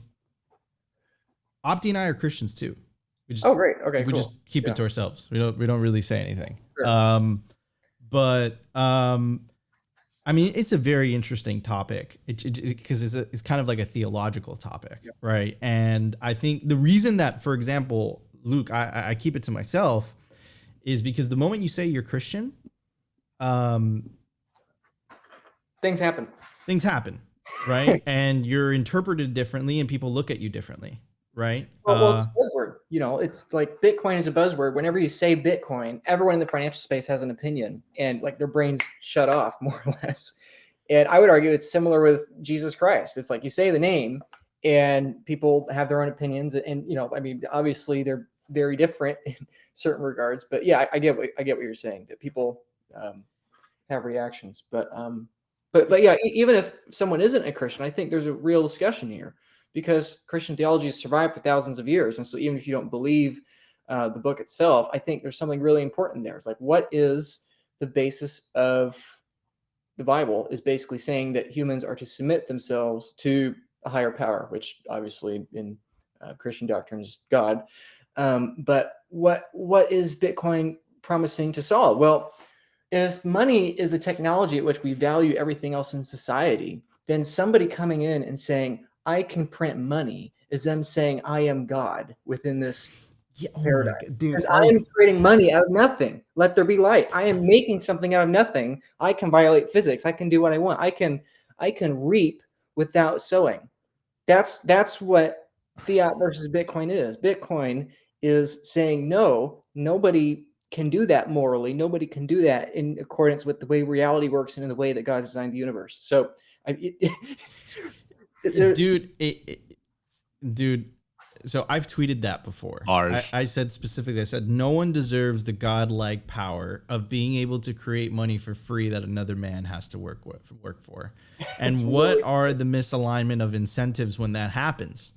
and I are Christians too. Great. Okay. We cool. just keep it to ourselves. We don't really say anything. Sure. I mean, it's a very interesting topic because it's kind of like a theological topic, right? And I think the reason that, for example, Luke, I keep it to myself is because the moment you say you're Christian, things happen. Things happen, right? And you're interpreted differently and people look at you differently, right? Well, it's a buzzword. It's like Bitcoin is a buzzword. Whenever you say Bitcoin, everyone in the financial space has an opinion and like their brains shut off more or less. And I would argue it's similar with Jesus Christ. It's like you say the name and people have their own opinions. And, I mean, obviously they're very different in certain regards, but yeah, I get what you're saying, that people have reactions, but yeah, even if someone isn't a Christian, I think there's a real discussion here, because Christian theology has survived for thousands of years. And so even if you don't believe the book itself, I think there's something really important there. It's like, what is the basis of the Bible? Is basically saying that humans are to submit themselves to a higher power, which obviously in Christian doctrine is God. But what is Bitcoin promising to solve? Well, if money is the technology at which we value everything else in society, then somebody coming in and saying, I can print money, is them saying, I am God within this paradigm. Because I am creating money out of nothing. Let there be light. I am making something out of nothing. I can violate physics. I can do what I want. I can reap without sowing. That's what fiat versus Bitcoin is. Bitcoin is saying, no, nobody can do that morally. Nobody can do that in accordance with the way reality works and in the way that God's designed the universe. So, dude. So I've tweeted that before. Ours. I said specifically, no one deserves the godlike power of being able to create money for free that another man has to work for. And what are the misalignment of incentives when that happens,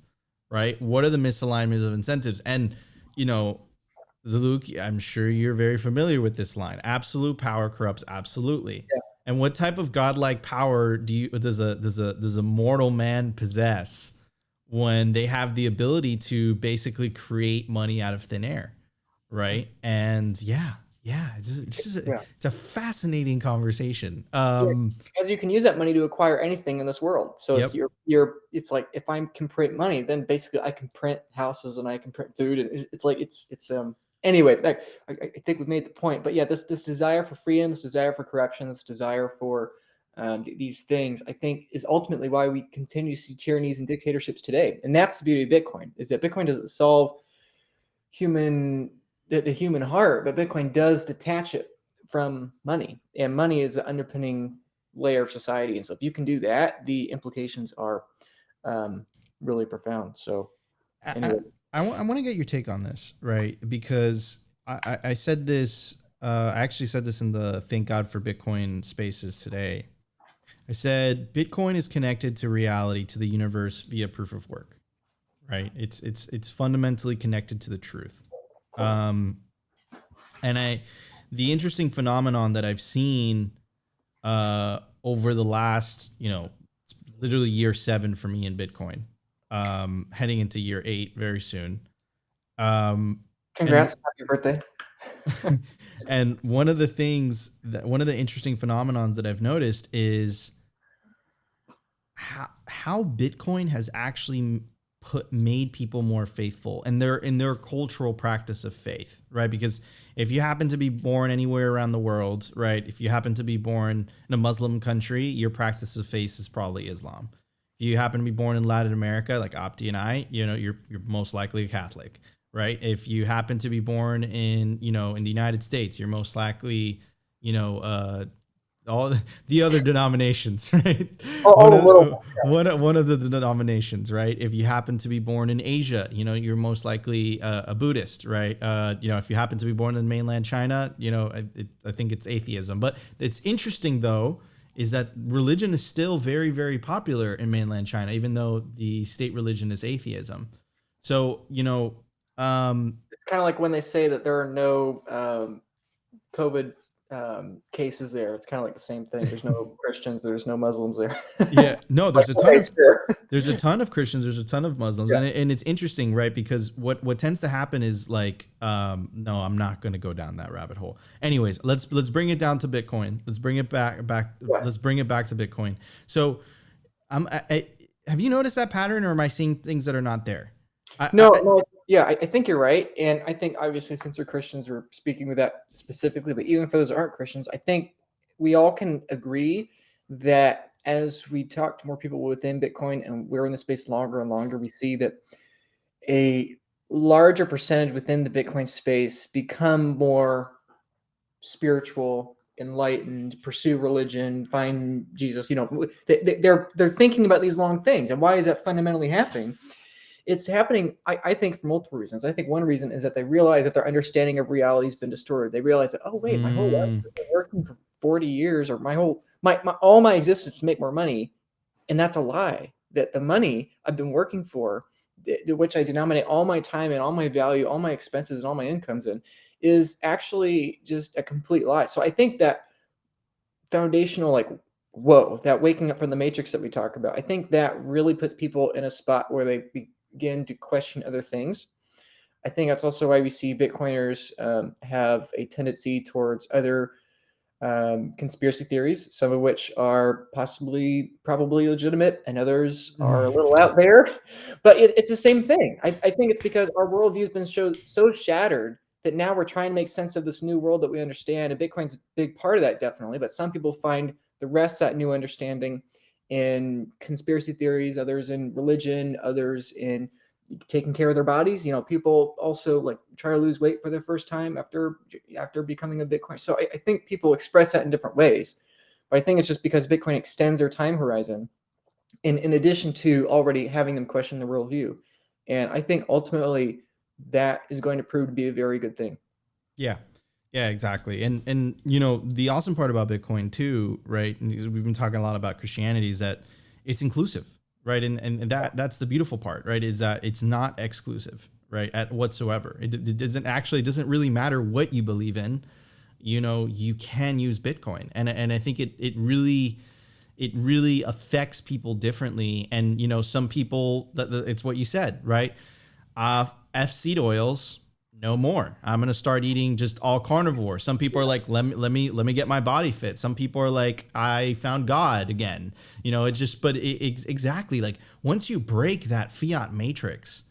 right? What are the misalignments of incentives? And, Luke, I'm sure you're very familiar with this line. Absolute power corrupts absolutely. Yeah. And what type of godlike power does a mortal man possess when they have the ability to basically create money out of thin air, right? And it's a fascinating conversation. Because you can use that money to acquire anything in this world. So Yep. it's like if I can print money, then basically I can print houses and I can print food, and anyway. I think we've made the point, but yeah, this desire for freedom, this desire for corruption, this desire for these things, I think, is ultimately why we continue to see tyrannies and dictatorships today. And that's the beauty of Bitcoin, is that Bitcoin doesn't solve the human heart, but Bitcoin does detach it from money, and money is the underpinning layer of society. And so if you can do that, the implications are really profound. So anyway. I want to get your take on this, right? Because I said this, I actually said this in the Thank God for Bitcoin spaces today. I said Bitcoin is connected to reality, to the universe via proof of work, right? It's fundamentally connected to the truth. And the interesting phenomenon that I've seen over the last, literally year 7 for me in Bitcoin, heading into year 8 very soon. Congrats, happy birthday. And one of the interesting phenomenons that I've noticed is how Bitcoin has actually made people more faithful and they're in their cultural practice of faith, right? Because if you happen to be born anywhere around the world, right? If you happen to be born in a Muslim country, your practice of faith is probably Islam. If you happen to be born in Latin America, like Opti and I, you're most likely a Catholic, right? If you happen to be born in the United States, you're most likely, all the other denominations, right? One of the denominations, right? If you happen to be born in Asia, you're most likely a Buddhist, right? If you happen to be born in mainland China, I think it's atheism. But it's interesting though, is that religion is still very, very popular in mainland China, even though the state religion is atheism. So, it's kind of like when they say that there are no COVID cases there. It's kind of like the same thing. There's no Christians, there's no Muslims there. Yeah, no, there's a ton of there's a ton of Christians, there's a ton of Muslims, Yeah. and it's interesting, right? Because what tends to happen is like, no, I'm not going to go down that rabbit hole. Anyways, let's bring it down to Bitcoin. Let's bring it back. Yeah. Let's bring it back to Bitcoin. So, have you noticed that pattern, or am I seeing things that are not there? No. Yeah, I think you're right. And I think obviously since we're Christians, we're speaking with that specifically, but even for those that aren't Christians, I think we all can agree that as we talk to more people within Bitcoin and we're in the space longer and longer, we see that a larger percentage within the Bitcoin space become more spiritual, enlightened, pursue religion, find Jesus. They're thinking about these long things. And why is that fundamentally happening? It's happening, I think, for multiple reasons. I think one reason is that they realize that their understanding of reality has been distorted. They realize that, oh wait, my whole life I've been working for 40 years, or all my existence to make more money, and that's a lie. That the money I've been working for, which I denominate all my time and all my value, all my expenses and all my incomes in, is actually just a complete lie. So I think that foundational, that waking up from the matrix that we talk about, I think that really puts people in a spot where they begin to question other things. I think that's also why we see Bitcoiners have a tendency towards other conspiracy theories, some of which are probably legitimate, and others are a little out there. But it's the same thing. I think it's because our worldview has been so shattered that now we're trying to make sense of this new world that we understand. And Bitcoin's a big part of that, definitely. But some people find the rest of that new understanding in conspiracy theories, others in religion, others in taking care of their bodies. People also try to lose weight for the first time after becoming a Bitcoin. So I think people express that in different ways, but I think it's just because Bitcoin extends their time horizon in addition to already having them question the worldview. And I think ultimately that is going to prove to be a very good thing. Yeah. Yeah, exactly. And the awesome part about Bitcoin too, right? And we've been talking a lot about Christianity, is that it's inclusive, right? And that's the beautiful part, right? Is that it's not exclusive, right? At whatsoever. It doesn't really matter what you believe in. You can use Bitcoin. And I think it really it really affects people differently. And, you know, some people, it's what you said, right? Seed oils, no more. I'm going to start eating just all carnivore. Some people are like, let me get my body fit. Some people are like, I found God again. You know, it's exactly like once you break that fiat matrix,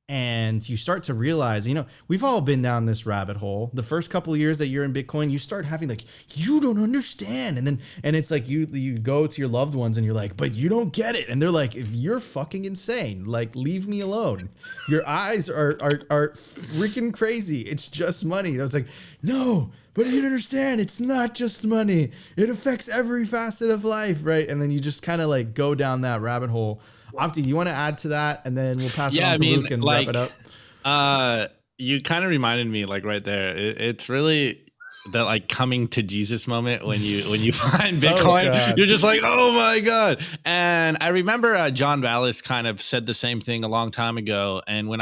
and you start to realize, you know, we've all been down this rabbit hole. The first couple of years that you're in Bitcoin, you start having like, you don't understand. And it's like you go to your loved ones and you're like, but you don't get it. And they're like, you're fucking insane. Like, leave me alone. Your eyes are freaking crazy. It's just money. And I was like, no, but you don't understand. It's not just money. It affects every facet of life, right? And then you just kind of like go down that rabbit hole. Opti, do you want to add to that? And then we'll pass it on to Luke and wrap it up. You kind of reminded me, like right there. It's really the like coming to Jesus moment when you find Bitcoin. You're just like, oh my God. And I remember John Vallis kind of said the same thing a long time ago. And when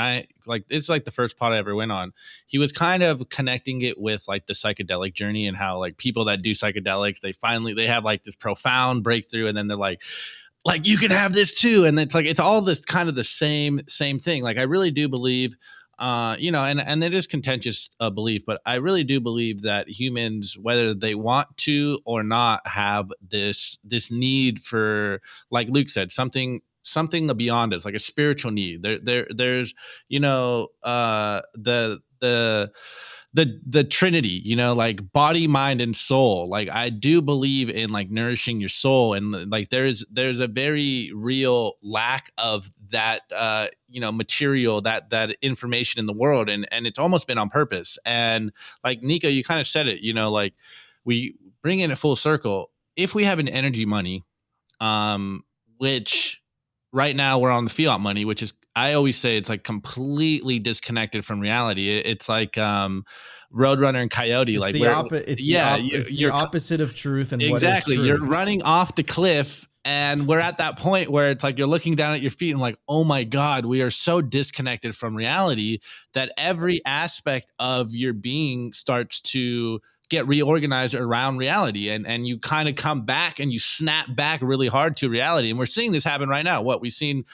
it's like the first pod I ever went on, he was kind of connecting it with like the psychedelic journey and how like people that do psychedelics, they have like this profound breakthrough, and then they're like you can have this too. And it's like, it's all this kind of the same thing. Like, I really do believe, you know, and it is contentious belief, but I really do believe that humans, whether they want to or not, have this need for, like Luke said, something beyond us, like a spiritual need. There's, you know, the Trinity, you know, like body, mind, and soul. Like, I do believe in like nourishing your soul, and like there's a very real lack of that, you know, material, that information in the world, and it's almost been on purpose. And like Nico, you kind of said it, you know, like we bring in a full circle. If we have an energy money, which right now we're on the fiat money, which is, I always say, it's like completely disconnected from reality. It's like Roadrunner and Coyote. It's like the opposite of truth and exactly. What is truth. You're running off the cliff, and we're at that point where it's like you're looking down at your feet and like, oh my God, we are so disconnected from reality that every aspect of your being starts to get reorganized around reality, and you kind of come back and you snap back really hard to reality. And we're seeing this happen right now. We've seen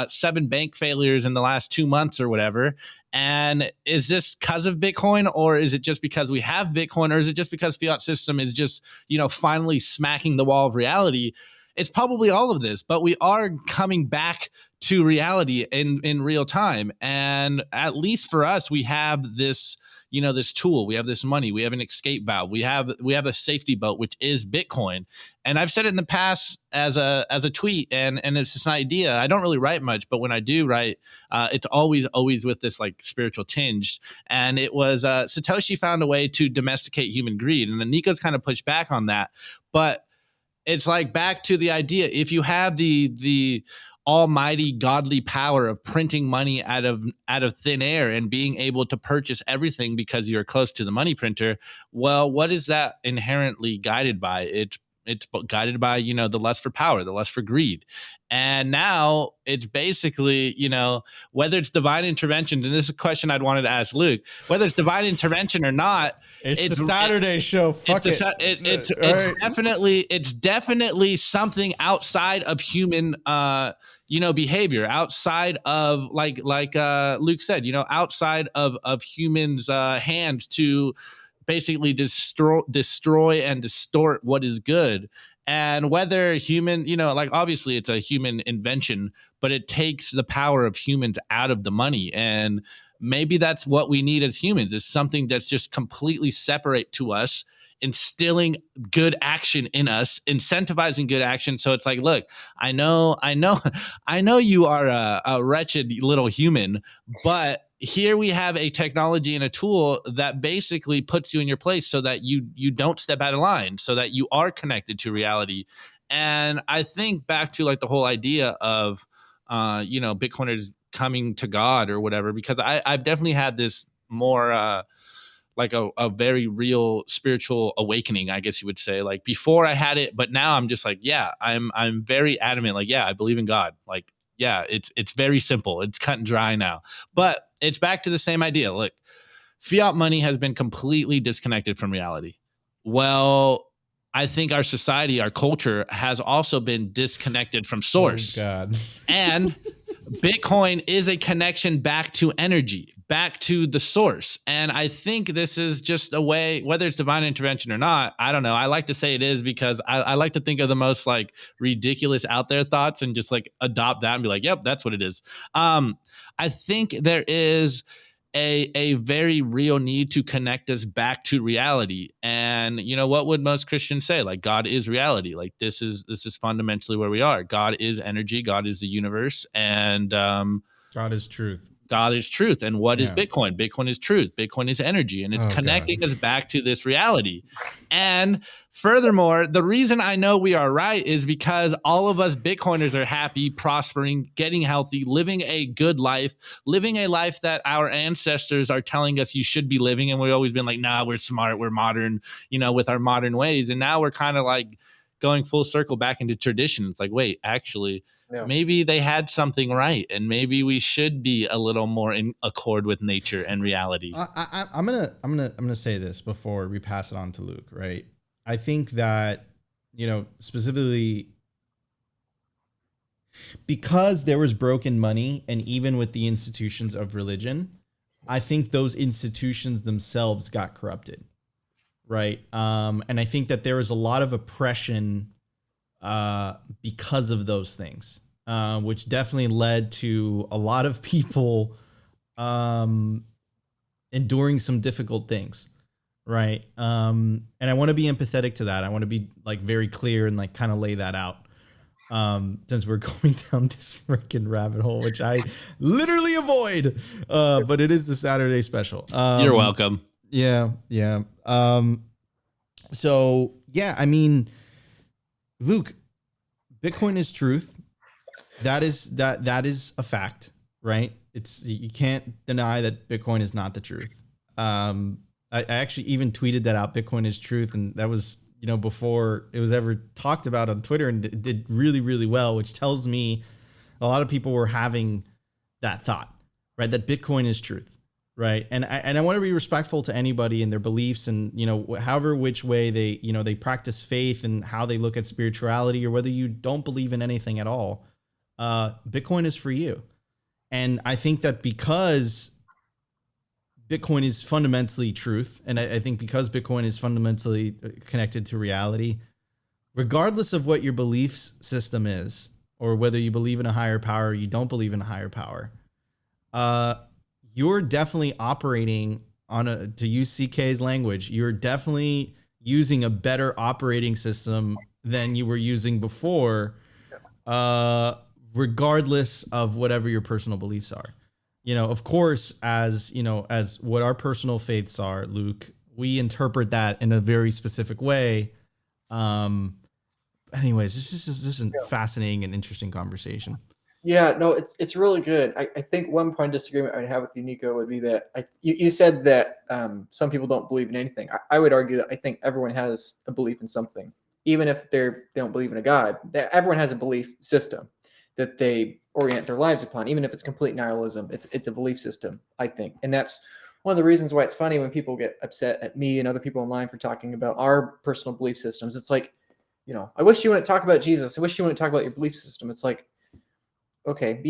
7 bank failures in the last 2 months or whatever. And is this because of Bitcoin, or is it just because we have Bitcoin, or is it just because fiat system is just, you know, finally smacking the wall of reality? It's probably all of this, but we are coming back to reality in real time. And at least for us, we have this, you know, this tool, we have this money, we have an escape valve, we have a safety boat, which is Bitcoin. And I've said it in the past as a tweet, and it's just an idea. I don't really write much, but when I do write, it's always with this like spiritual tinge. And it was Satoshi found a way to domesticate human greed, and then Nico's kind of pushed back on that. But it's like back to the idea: if you have the almighty godly power of printing money out of thin air and being able to purchase everything because you're close to the money printer, well, what is that inherently guided by? It's guided by, you know, the lust for power, the lust for greed. And now it's basically, you know, whether it's divine intervention, and this is a question I'd wanted to ask Luke, whether it's divine intervention or not, it's a Saturday show. Fuck it. It's definitely something outside of human, you know, behavior, outside of like Luke said, you know, outside of humans' hands to basically destroy and distort what is good. And whether human, you know, like obviously it's a human invention, but it takes the power of humans out of the money. And maybe that's what we need as humans, is something that's just completely separate to us, instilling good action in us, incentivizing good action. So it's like, look, I know you are a wretched little human, but here we have a technology and a tool that basically puts you in your place so that you don't step out of line, so that you are connected to reality. And I think back to like the whole idea of, you know, Bitcoiners coming to God or whatever, because I've definitely had this more, like a very real spiritual awakening, I guess you would say. Like before I had it, but now I'm just like, yeah, I'm very adamant. Like, yeah, I believe in God. Like, yeah, it's very simple. It's cut and dry now. But it's back to the same idea. Look, fiat money has been completely disconnected from reality. Well, I think our society, our culture has also been disconnected from source. Oh God. And Bitcoin is a connection back to energy, back to the source. And I think this is just a way, whether it's divine intervention or not, I don't know. I like to say it is because I like to think of the most like ridiculous out there thoughts and just like adopt that and be like, yep, that's what it is. I think there is a very real need to connect us back to reality. And you know, what would most Christians say? Like, God is reality. Like, this is fundamentally where we are. God is energy, God is the universe, and God is truth. God is truth. And what is Yeah. Bitcoin? Bitcoin is truth. Bitcoin is energy. And it's Oh, God. connecting us back to this reality. And furthermore, the reason I know we are right is because all of us Bitcoiners are happy, prospering, getting healthy, living a good life, living a life that our ancestors are telling us you should be living. And we've always been like, nah, we're smart, we're modern, you know, with our modern ways. And now we're kind of like going full circle back into tradition. It's like, wait, actually, Yeah. maybe they had something right, and maybe we should be a little more in accord with nature and reality. I'm gonna say this before we pass it on to Luke. Right. I think that, you know, specifically because there was broken money, and even with the institutions of religion, I think those institutions themselves got corrupted. Right. And I think that there was a lot of oppression because of those things, which definitely led to a lot of people enduring some difficult things, right? And I want to be empathetic to that. I want to be like very clear and like kind of lay that out. Since we're going down this freaking rabbit hole, which I literally avoid, but it is the Saturday special. You're welcome. Yeah, yeah. So yeah, I mean, Luke, Bitcoin is truth. That is a fact, right? It's, you can't deny that Bitcoin is not the truth. I actually even tweeted that out. Bitcoin is truth, and that was, you know, before it was ever talked about on Twitter, and it did really, really well, which tells me a lot of people were having that thought, right? That Bitcoin is truth, right? And I want to be respectful to anybody and their beliefs, and, you know, however which way they, you know, they practice faith and how they look at spirituality, or whether you don't believe in anything at all. Bitcoin is for you. And I think that because Bitcoin is fundamentally truth, and I think because Bitcoin is fundamentally connected to reality, regardless of what your belief system is, or whether you believe in a higher power or you don't believe in a higher power, you're definitely operating on a, to use CK's language, you're definitely using a better operating system than you were using before, regardless of whatever your personal beliefs are. You know, of course, as you know, as what our personal faiths are, Luke, we interpret that in a very specific way. Anyways, this is just a fascinating and interesting conversation. Yeah, no, it's really good. I think one point of disagreement I'd have with you, Nico, would be that you said that some people don't believe in anything. I would argue that I think everyone has a belief in something, even if they don't believe in a God. That everyone has a belief system that they orient their lives upon, even if it's complete nihilism. It's a belief system, I think, and that's one of the reasons why it's funny when people get upset at me and other people online for talking about our personal belief systems. It's like, you know, I wish you wouldn't talk about Jesus. I wish you wouldn't talk about your belief system. It's like, okay,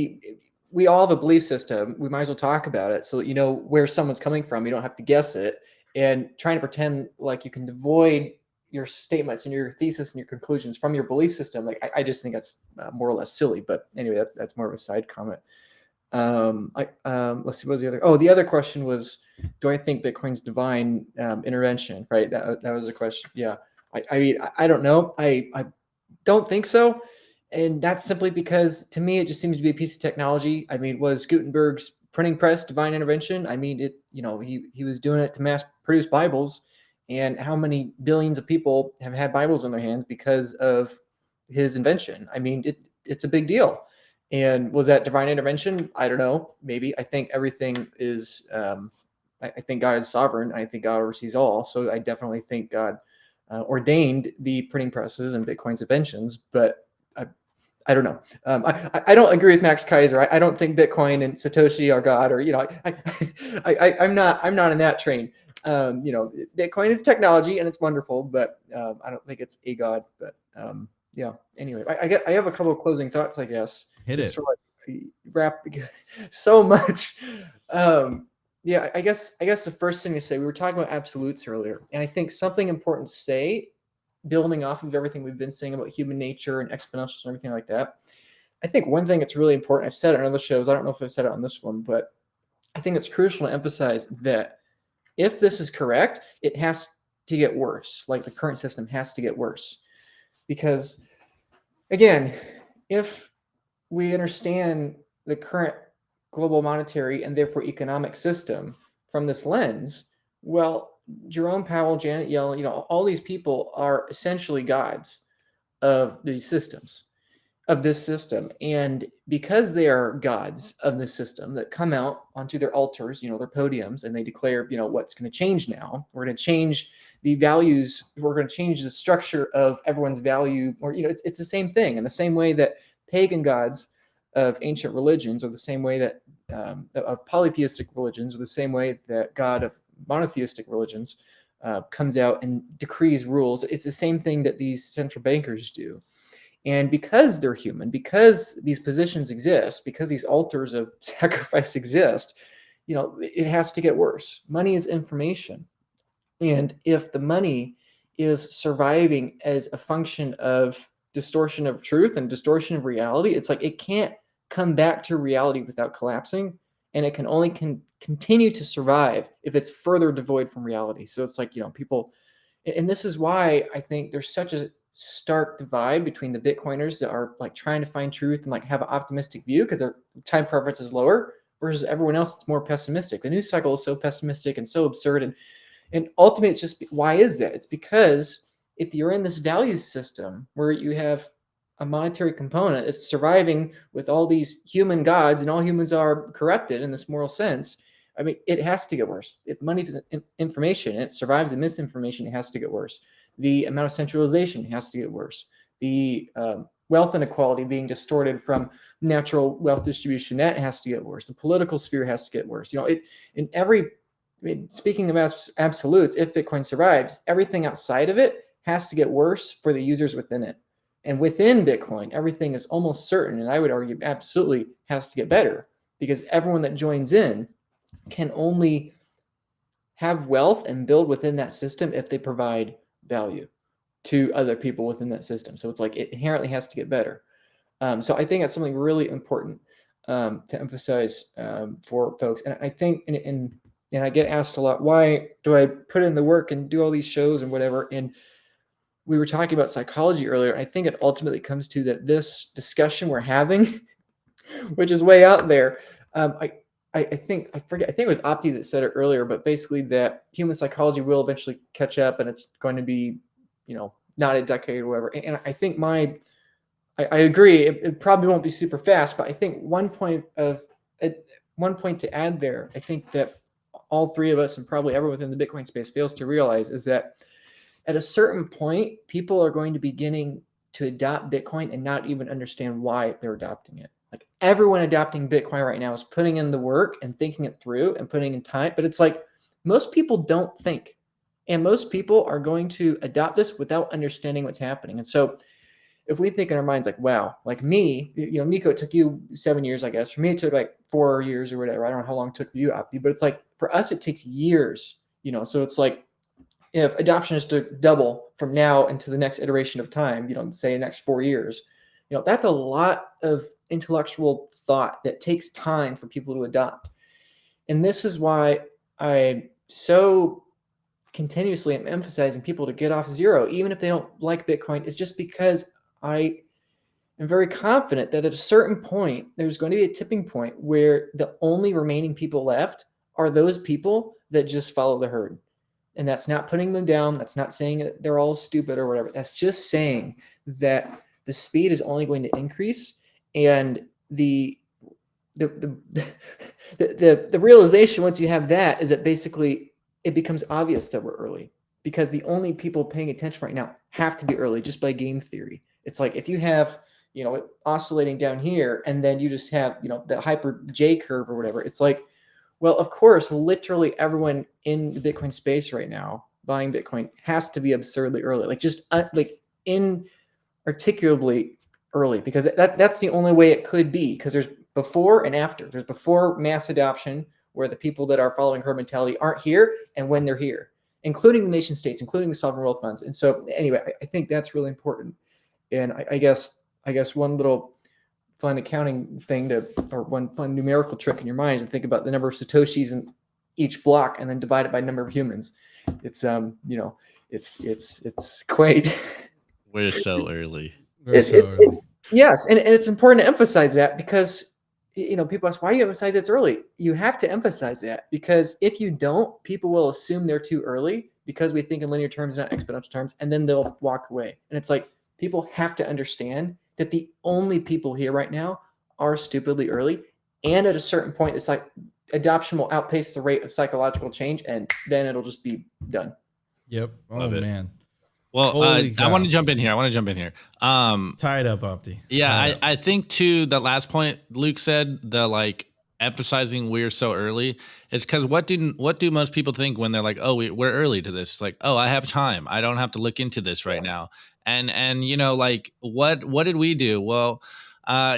we all have a belief system. We might as well talk about it so that you know where someone's coming from. You don't have to guess it. And trying to pretend like you can avoid your statements and your thesis and your conclusions from your belief system, like I just think that's more or less silly. But anyway, that's more of a side comment. Let's see, what was the other? Oh, the other question was, do I think Bitcoin's divine intervention? Right, that was a question. Yeah, I mean, I don't know. I don't think so. And that's simply because to me, it just seems to be a piece of technology. I mean, was Gutenberg's printing press divine intervention? I mean, he was doing it to mass produce Bibles. And how many billions of people have had Bibles in their hands because of his invention? I mean, it's a big deal. And was that divine intervention? I don't know. Maybe. I think everything is, I think God is sovereign. I think God oversees all. So I definitely think God ordained the printing presses and Bitcoin's inventions, but I don't know. I don't agree with Max Kaiser. I don't think Bitcoin and Satoshi are God, or I'm not in that train. Bitcoin is technology and it's wonderful, but I don't think it's a god. But yeah. Anyway, I have a couple of closing thoughts, I guess. Hit just it. to like wrap so much. Yeah, I guess the first thing to say, we were talking about absolutes earlier, and I think something important to say, building off of everything we've been saying about human nature and exponentials and everything like that. I think one thing that's really important, I've said it on other shows, I don't know if I've said it on this one, but I think it's crucial to emphasize that if this is correct, it has to get worse. Like the current system has to get worse. Because again, if we understand the current global monetary and therefore economic system from this lens, well, Jerome Powell, Janet Yellen, all these people are essentially gods of these systems, of this system. And because they are gods of this system that come out onto their altars, their podiums, and they declare, what's going to change now. We're going to change the values. We're going to change the structure of everyone's value. Or, it's the same thing. In the same way that pagan gods of ancient religions, or the same way that of polytheistic religions, or the same way that God of monotheistic religions comes out and decrees rules. It's the same thing that these central bankers do. And because they're human, because these positions exist, because these altars of sacrifice exist, it has to get worse. Money is information. And if the money is surviving as a function of distortion of truth and distortion of reality, it's like it can't come back to reality without collapsing. And it can only continue to survive if it's further devoid from reality. So it's like, people, and this is why I think there's such a stark divide between the Bitcoiners that are like trying to find truth and like have an optimistic view because their time preference is lower, versus everyone else that's more pessimistic. The news cycle is so pessimistic and so absurd. And ultimately, it's just, why is that? It's because if you're in this value system where you have a monetary component, it's surviving with all these human gods, and all humans are corrupted in this moral sense. I mean, it has to get worse. If money is information, it survives in misinformation, it has to get worse. The amount of centralization has to get worse. The wealth inequality being distorted from natural wealth distribution, that has to get worse. The political sphere has to get worse. Speaking of absolutes, if Bitcoin survives, everything outside of it has to get worse for the users within it. And within Bitcoin, everything is almost certain, and I would argue absolutely has to get better, because everyone that joins in can only have wealth and build within that system if they provide value to other people within that system. So it's like it inherently has to get better. So I think that's something really important to emphasize for folks. And I think, and I get asked a lot, why do I put in the work and do all these shows and whatever? And we were talking about psychology earlier. I think it ultimately comes to that this discussion we're having, which is way out there. I think it was Opti that said it earlier, but basically that human psychology will eventually catch up, and it's going to be, not a decade or whatever. And I think I agree. It probably won't be super fast, but I think one point to add there, I think that all three of us and probably everyone within the Bitcoin space fails to realize, is that at a certain point, people are going to be beginning to adopt Bitcoin and not even understand why they're adopting it. Like everyone adopting Bitcoin right now is putting in the work and thinking it through and putting in time, but it's like most people don't think, and most people are going to adopt this without understanding what's happening. And so if we think in our minds like, wow, like me, Nico, it took you 7 years, I guess. For me, it took like 4 years or whatever. I don't know how long it took for you, Opti, but it's like for us, it takes years, so it's like if adoption is to double from now into the next iteration of time, say the next 4 years, that's a lot of intellectual thought that takes time for people to adopt. And this is why I so continuously am emphasizing people to get off zero, even if they don't like Bitcoin. It's just because I am very confident that at a certain point, there's going to be a tipping point where the only remaining people left are those people that just follow the herd. And that's not putting them down. That's not saying that they're all stupid or whatever. That's just saying that the speed is only going to increase, and the realization once you have that is that basically it becomes obvious that we're early, because the only people paying attention right now have to be early just by game theory. It's like if you have it oscillating down here, and then you just have the hyper J curve or whatever. It's like, Well, of course, literally everyone in the Bitcoin space right now buying Bitcoin has to be absurdly early, like just like inarticulably early, because that's the only way it could be. Because there's before and after. There's before mass adoption, where the people that are following herd mentality aren't here, and when they're here, including the nation states, including the sovereign wealth funds. And so, anyway, I think that's really important. And I guess one little fun accounting thing or one fun numerical trick in your mind is to think about the number of satoshis in each block and then divide it by number of humans. It's it's quite. We're so early. Yes, and it's important to emphasize that, because people ask, why do you emphasize it's early? You have to emphasize that, because if you don't, people will assume they're too early, because we think in linear terms, not exponential terms, and then they'll walk away. And it's like, people have to understand that the only people here right now are stupidly early, and at a certain point, it's like adoption will outpace the rate of psychological change, and then it'll just be done. Yep. Oh man. Well, I want to jump in here. Tie it up, Opti. Yeah, I think too, the last point Luke said, the like emphasizing we're so early, is because what do most people think when they're like, oh, we're early to this? It's like, oh, I have time. I don't have to look into this right now. And like what did we do? Well,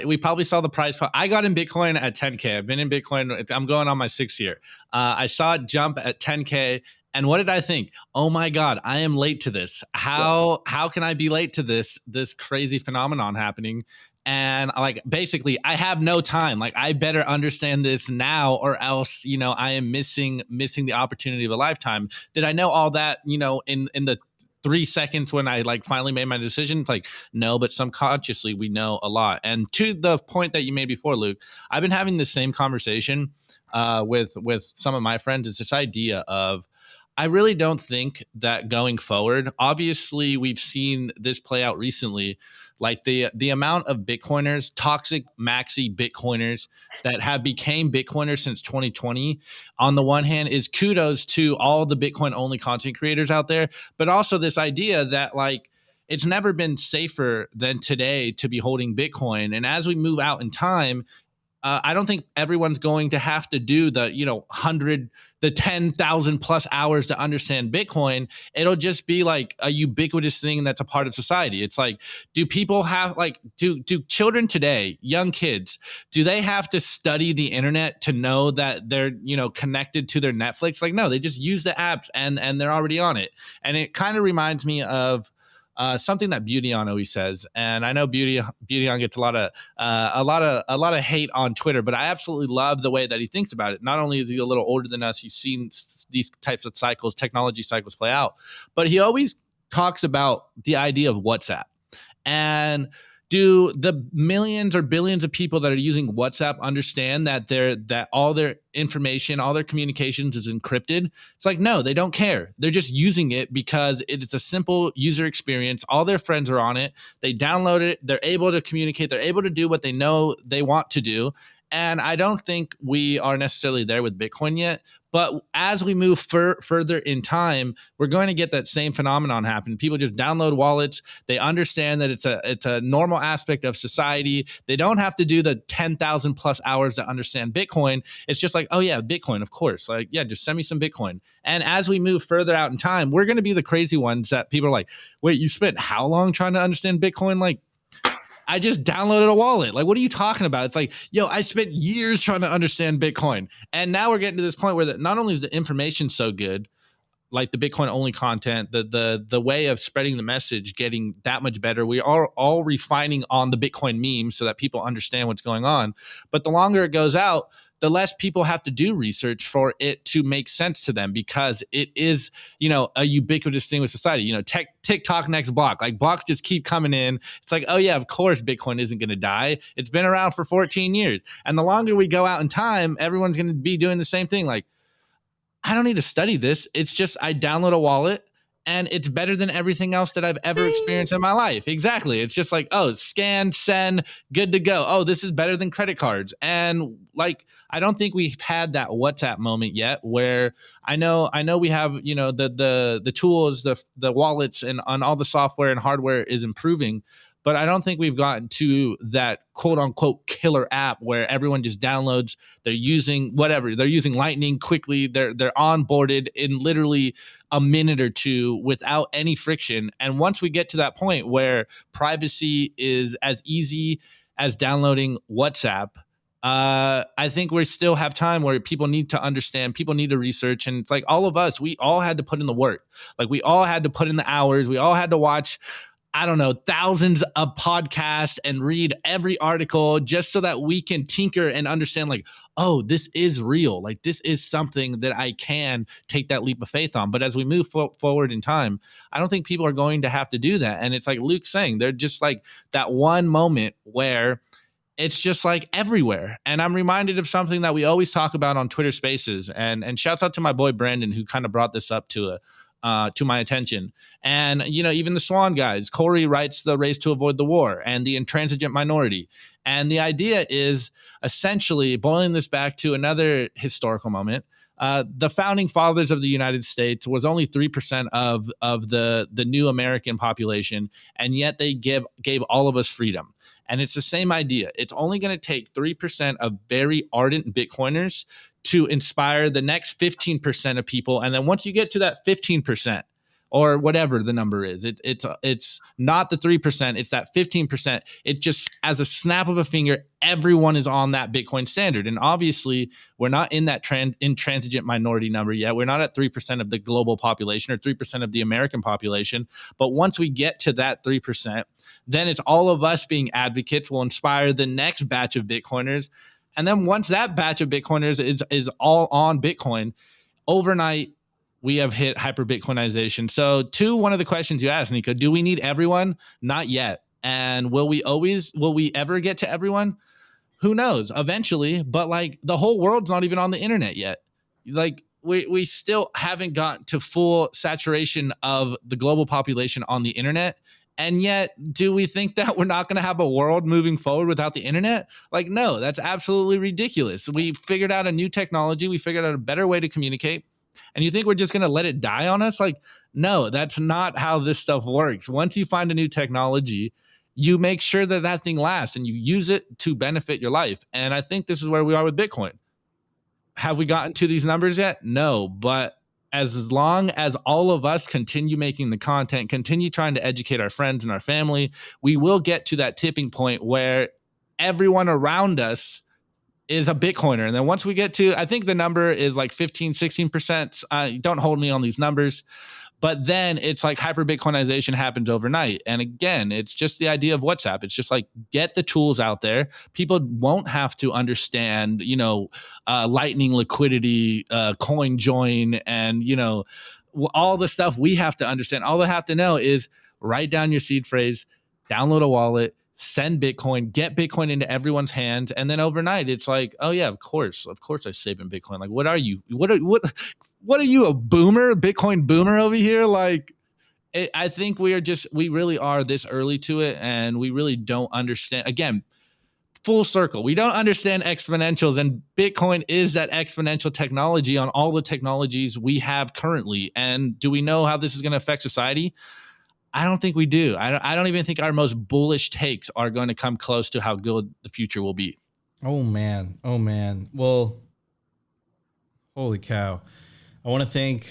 we probably saw the price. I got in Bitcoin at 10K. I've been in Bitcoin. I'm going on my 6th year. I saw it jump at 10K. And what did I think? Oh my God, I am late to this. How can I be late to this crazy phenomenon happening? And like, basically, I have no time. Like, I better understand this now, or else, I am missing the opportunity of a lifetime. Did I know all that, in the 3 seconds when I like finally made my decision? It's like, no, but subconsciously we know a lot. And to the point that you made before, Luke, I've been having the same conversation with some of my friends. It's this idea of, I really don't think that going forward, obviously we've seen this play out recently, like the amount of Bitcoiners, toxic maxi Bitcoiners that have became Bitcoiners since 2020, on the one hand, is kudos to all the Bitcoin only content creators out there, but also this idea that like, it's never been safer than today to be holding Bitcoin. And as we move out in time, I don't think everyone's going to have to do the 10,000 plus hours to understand Bitcoin. It'll just be like a ubiquitous thing that's a part of society. It's like, do people have like, do children today, young kids, do they have to study the internet to know that they're connected to their Netflix? Like, no, they just use the apps and they're already on it. And it kind of reminds me of something that Beautyon always says, and I know Beautyon gets a lot of hate on Twitter, but I absolutely love the way that he thinks about it. Not only is he a little older than us, he's seen these types of cycles, technology cycles play out, but he always talks about the idea of WhatsApp. And do the millions or billions of people that are using WhatsApp understand that all their information, all their communications is encrypted? It's like, no, they don't care. They're just using it because it's a simple user experience. All their friends are on it. They download it. They're able to communicate. They're able to do what they know they want to do. And I don't think we are necessarily there with Bitcoin yet. But as we move further in time, we're going to get that same phenomenon happen. People just download wallets. They understand that it's a normal aspect of society. They don't have to do the 10,000 plus hours to understand Bitcoin. It's just like, oh yeah, Bitcoin, of course. Like, yeah, just send me some Bitcoin. And as we move further out in time, we're going to be the crazy ones that people are like, wait, you spent how long trying to understand Bitcoin? Like, I just downloaded a wallet. Like, what are you talking about? It's like, yo, I spent years trying to understand Bitcoin. And now we're getting to this point where not only is the information so good, like the Bitcoin only content, the way of spreading the message getting that much better. We are all refining on the Bitcoin meme so that people understand what's going on. But the longer it goes out, the less people have to do research for it to make sense to them, because it is, a ubiquitous thing with society. TikTok next block, like blocks just keep coming in. It's like, oh yeah, of course Bitcoin isn't going to die. It's been around for 14 years. And the longer we go out in time, everyone's going to be doing the same thing. Like, I don't need to study this. It's just I download a wallet and it's better than everything else that I've ever experienced in my life. Exactly. It's just like, oh, scan, send, good to go. Oh, this is better than credit cards. And like, I don't think we've had that WhatsApp moment yet where I know we have, the tools, the wallets and on all the software and hardware is improving. but I don't think we've gotten to that quote unquote killer app where everyone just downloads, they're using Lightning quickly, they're onboarded in literally a minute or two without any friction. And once we get to that point where privacy is as easy as downloading WhatsApp, I think we still have time where people need to understand, people need to research. And it's like all of us, we all had to put in the work. Like we all had to put in the hours. We all had to watch, I don't know, thousands of podcasts and read every article just so that we can tinker and understand like, oh, this is real. Like this is something that I can take that leap of faith on. But as we move forward in time, I don't think people are going to have to do that. And it's like Luke's saying, they're just like that one moment where it's just like everywhere. And I'm reminded of something that we always talk about on Twitter Spaces. And shouts out to my boy Brandon, who kind of brought this up to my attention. And even the Swan guys, Corey writes The Race to Avoid the War and The Intransigent Minority. And the idea is essentially boiling this back to another historical moment. The founding fathers of the United States was only 3% of the new American population, and yet they gave all of us freedom. And it's the same idea. It's only going to take 3% of very ardent Bitcoiners to inspire the next 15% of people. And then once you get to that 15%, or whatever the number is, it's not the 3%, it's that 15%. It just, as a snap of a finger, everyone is on that Bitcoin standard. And obviously, we're not in that intransigent minority number yet. We're not at 3% of the global population or 3% of the American population. But once we get to that 3%, then it's all of us being advocates will inspire the next batch of Bitcoiners. And then once that batch of Bitcoiners is all on Bitcoin, overnight, we have hit hyper Bitcoinization. So to one of the questions you asked, Nico, do we need everyone? Not yet. And will we ever get to everyone? Who knows? Eventually, but like the whole world's not even on the internet yet. Like we still haven't got to full saturation of the global population on the internet. And yet, do we think that we're not going to have a world moving forward without the internet? Like, no, that's absolutely ridiculous. We figured out a new technology. We figured out a better way to communicate. And you think we're just going to let it die on us? Like, no, that's not how this stuff works. Once you find a new technology, you make sure that that thing lasts and you use it to benefit your life. And I think this is where we are with Bitcoin. Have we gotten to these numbers yet? No, but as long as all of us continue making the content, continue trying to educate our friends and our family, we will get to that tipping point where everyone around us is a Bitcoiner. And then once we get to, I think the number is like 15, 16%. Don't hold me on these numbers. But then it's like hyper Bitcoinization happens overnight. And again, it's just the idea of WhatsApp. It's just like get the tools out there. People won't have to understand, Lightning liquidity, coin join, and, all the stuff we have to understand. All they have to know is write down your seed phrase, download a wallet, send Bitcoin, get Bitcoin into everyone's hands. And then overnight, it's like, oh yeah, of course I save in Bitcoin. Like, what are you? What are you, a boomer, Bitcoin boomer over here? Like, I think we really are this early to it. And we really don't understand, again, full circle. We don't understand exponentials, and Bitcoin is that exponential technology on all the technologies we have currently. And do we know how this is going to affect society? I don't think we do. I don't even think our most bullish takes are going to come close to how good the future will be. Oh man. Well, holy cow. I want to thank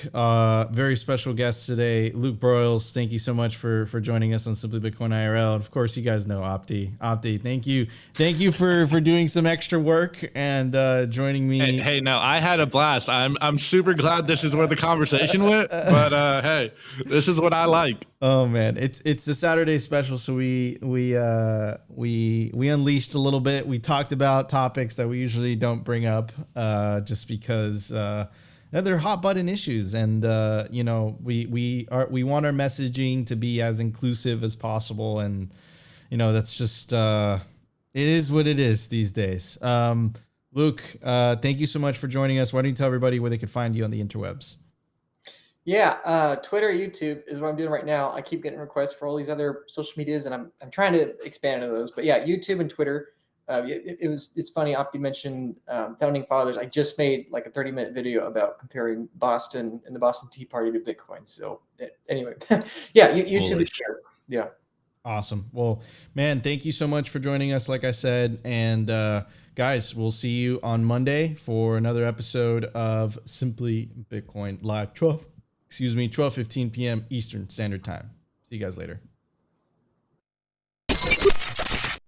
very special guest today, Luke Broyles. Thank you so much for joining us on Simply Bitcoin IRL. Of course, you guys know Opti. Thank you for doing some extra work and joining me. Hey, no, I had a blast. I'm super glad this is where the conversation went. But hey, this is what I like. Oh man, it's a Saturday special, so we unleashed a little bit. We talked about topics that we usually don't bring up, just because. They're hot button issues, and we want our messaging to be as inclusive as possible, and that's just it is what it is these days. Luke, thank you so much for joining us. Why don't you tell everybody where they could find you on the interwebs? Yeah, Twitter, YouTube is what I'm doing right now. I keep getting requests for all these other social medias, and I'm trying to expand into those. But yeah, YouTube and Twitter. It's funny. Opti mentioned founding fathers. I just made like a 30-minute video about comparing Boston and the Boston Tea Party to Bitcoin. So anyway, yeah, YouTube is sure. Yeah. Awesome. Well, man, thank you so much for joining us, like I said. And guys, we'll see you on Monday for another episode of Simply Bitcoin Live, 12:15 p.m. Eastern Standard Time. See you guys later.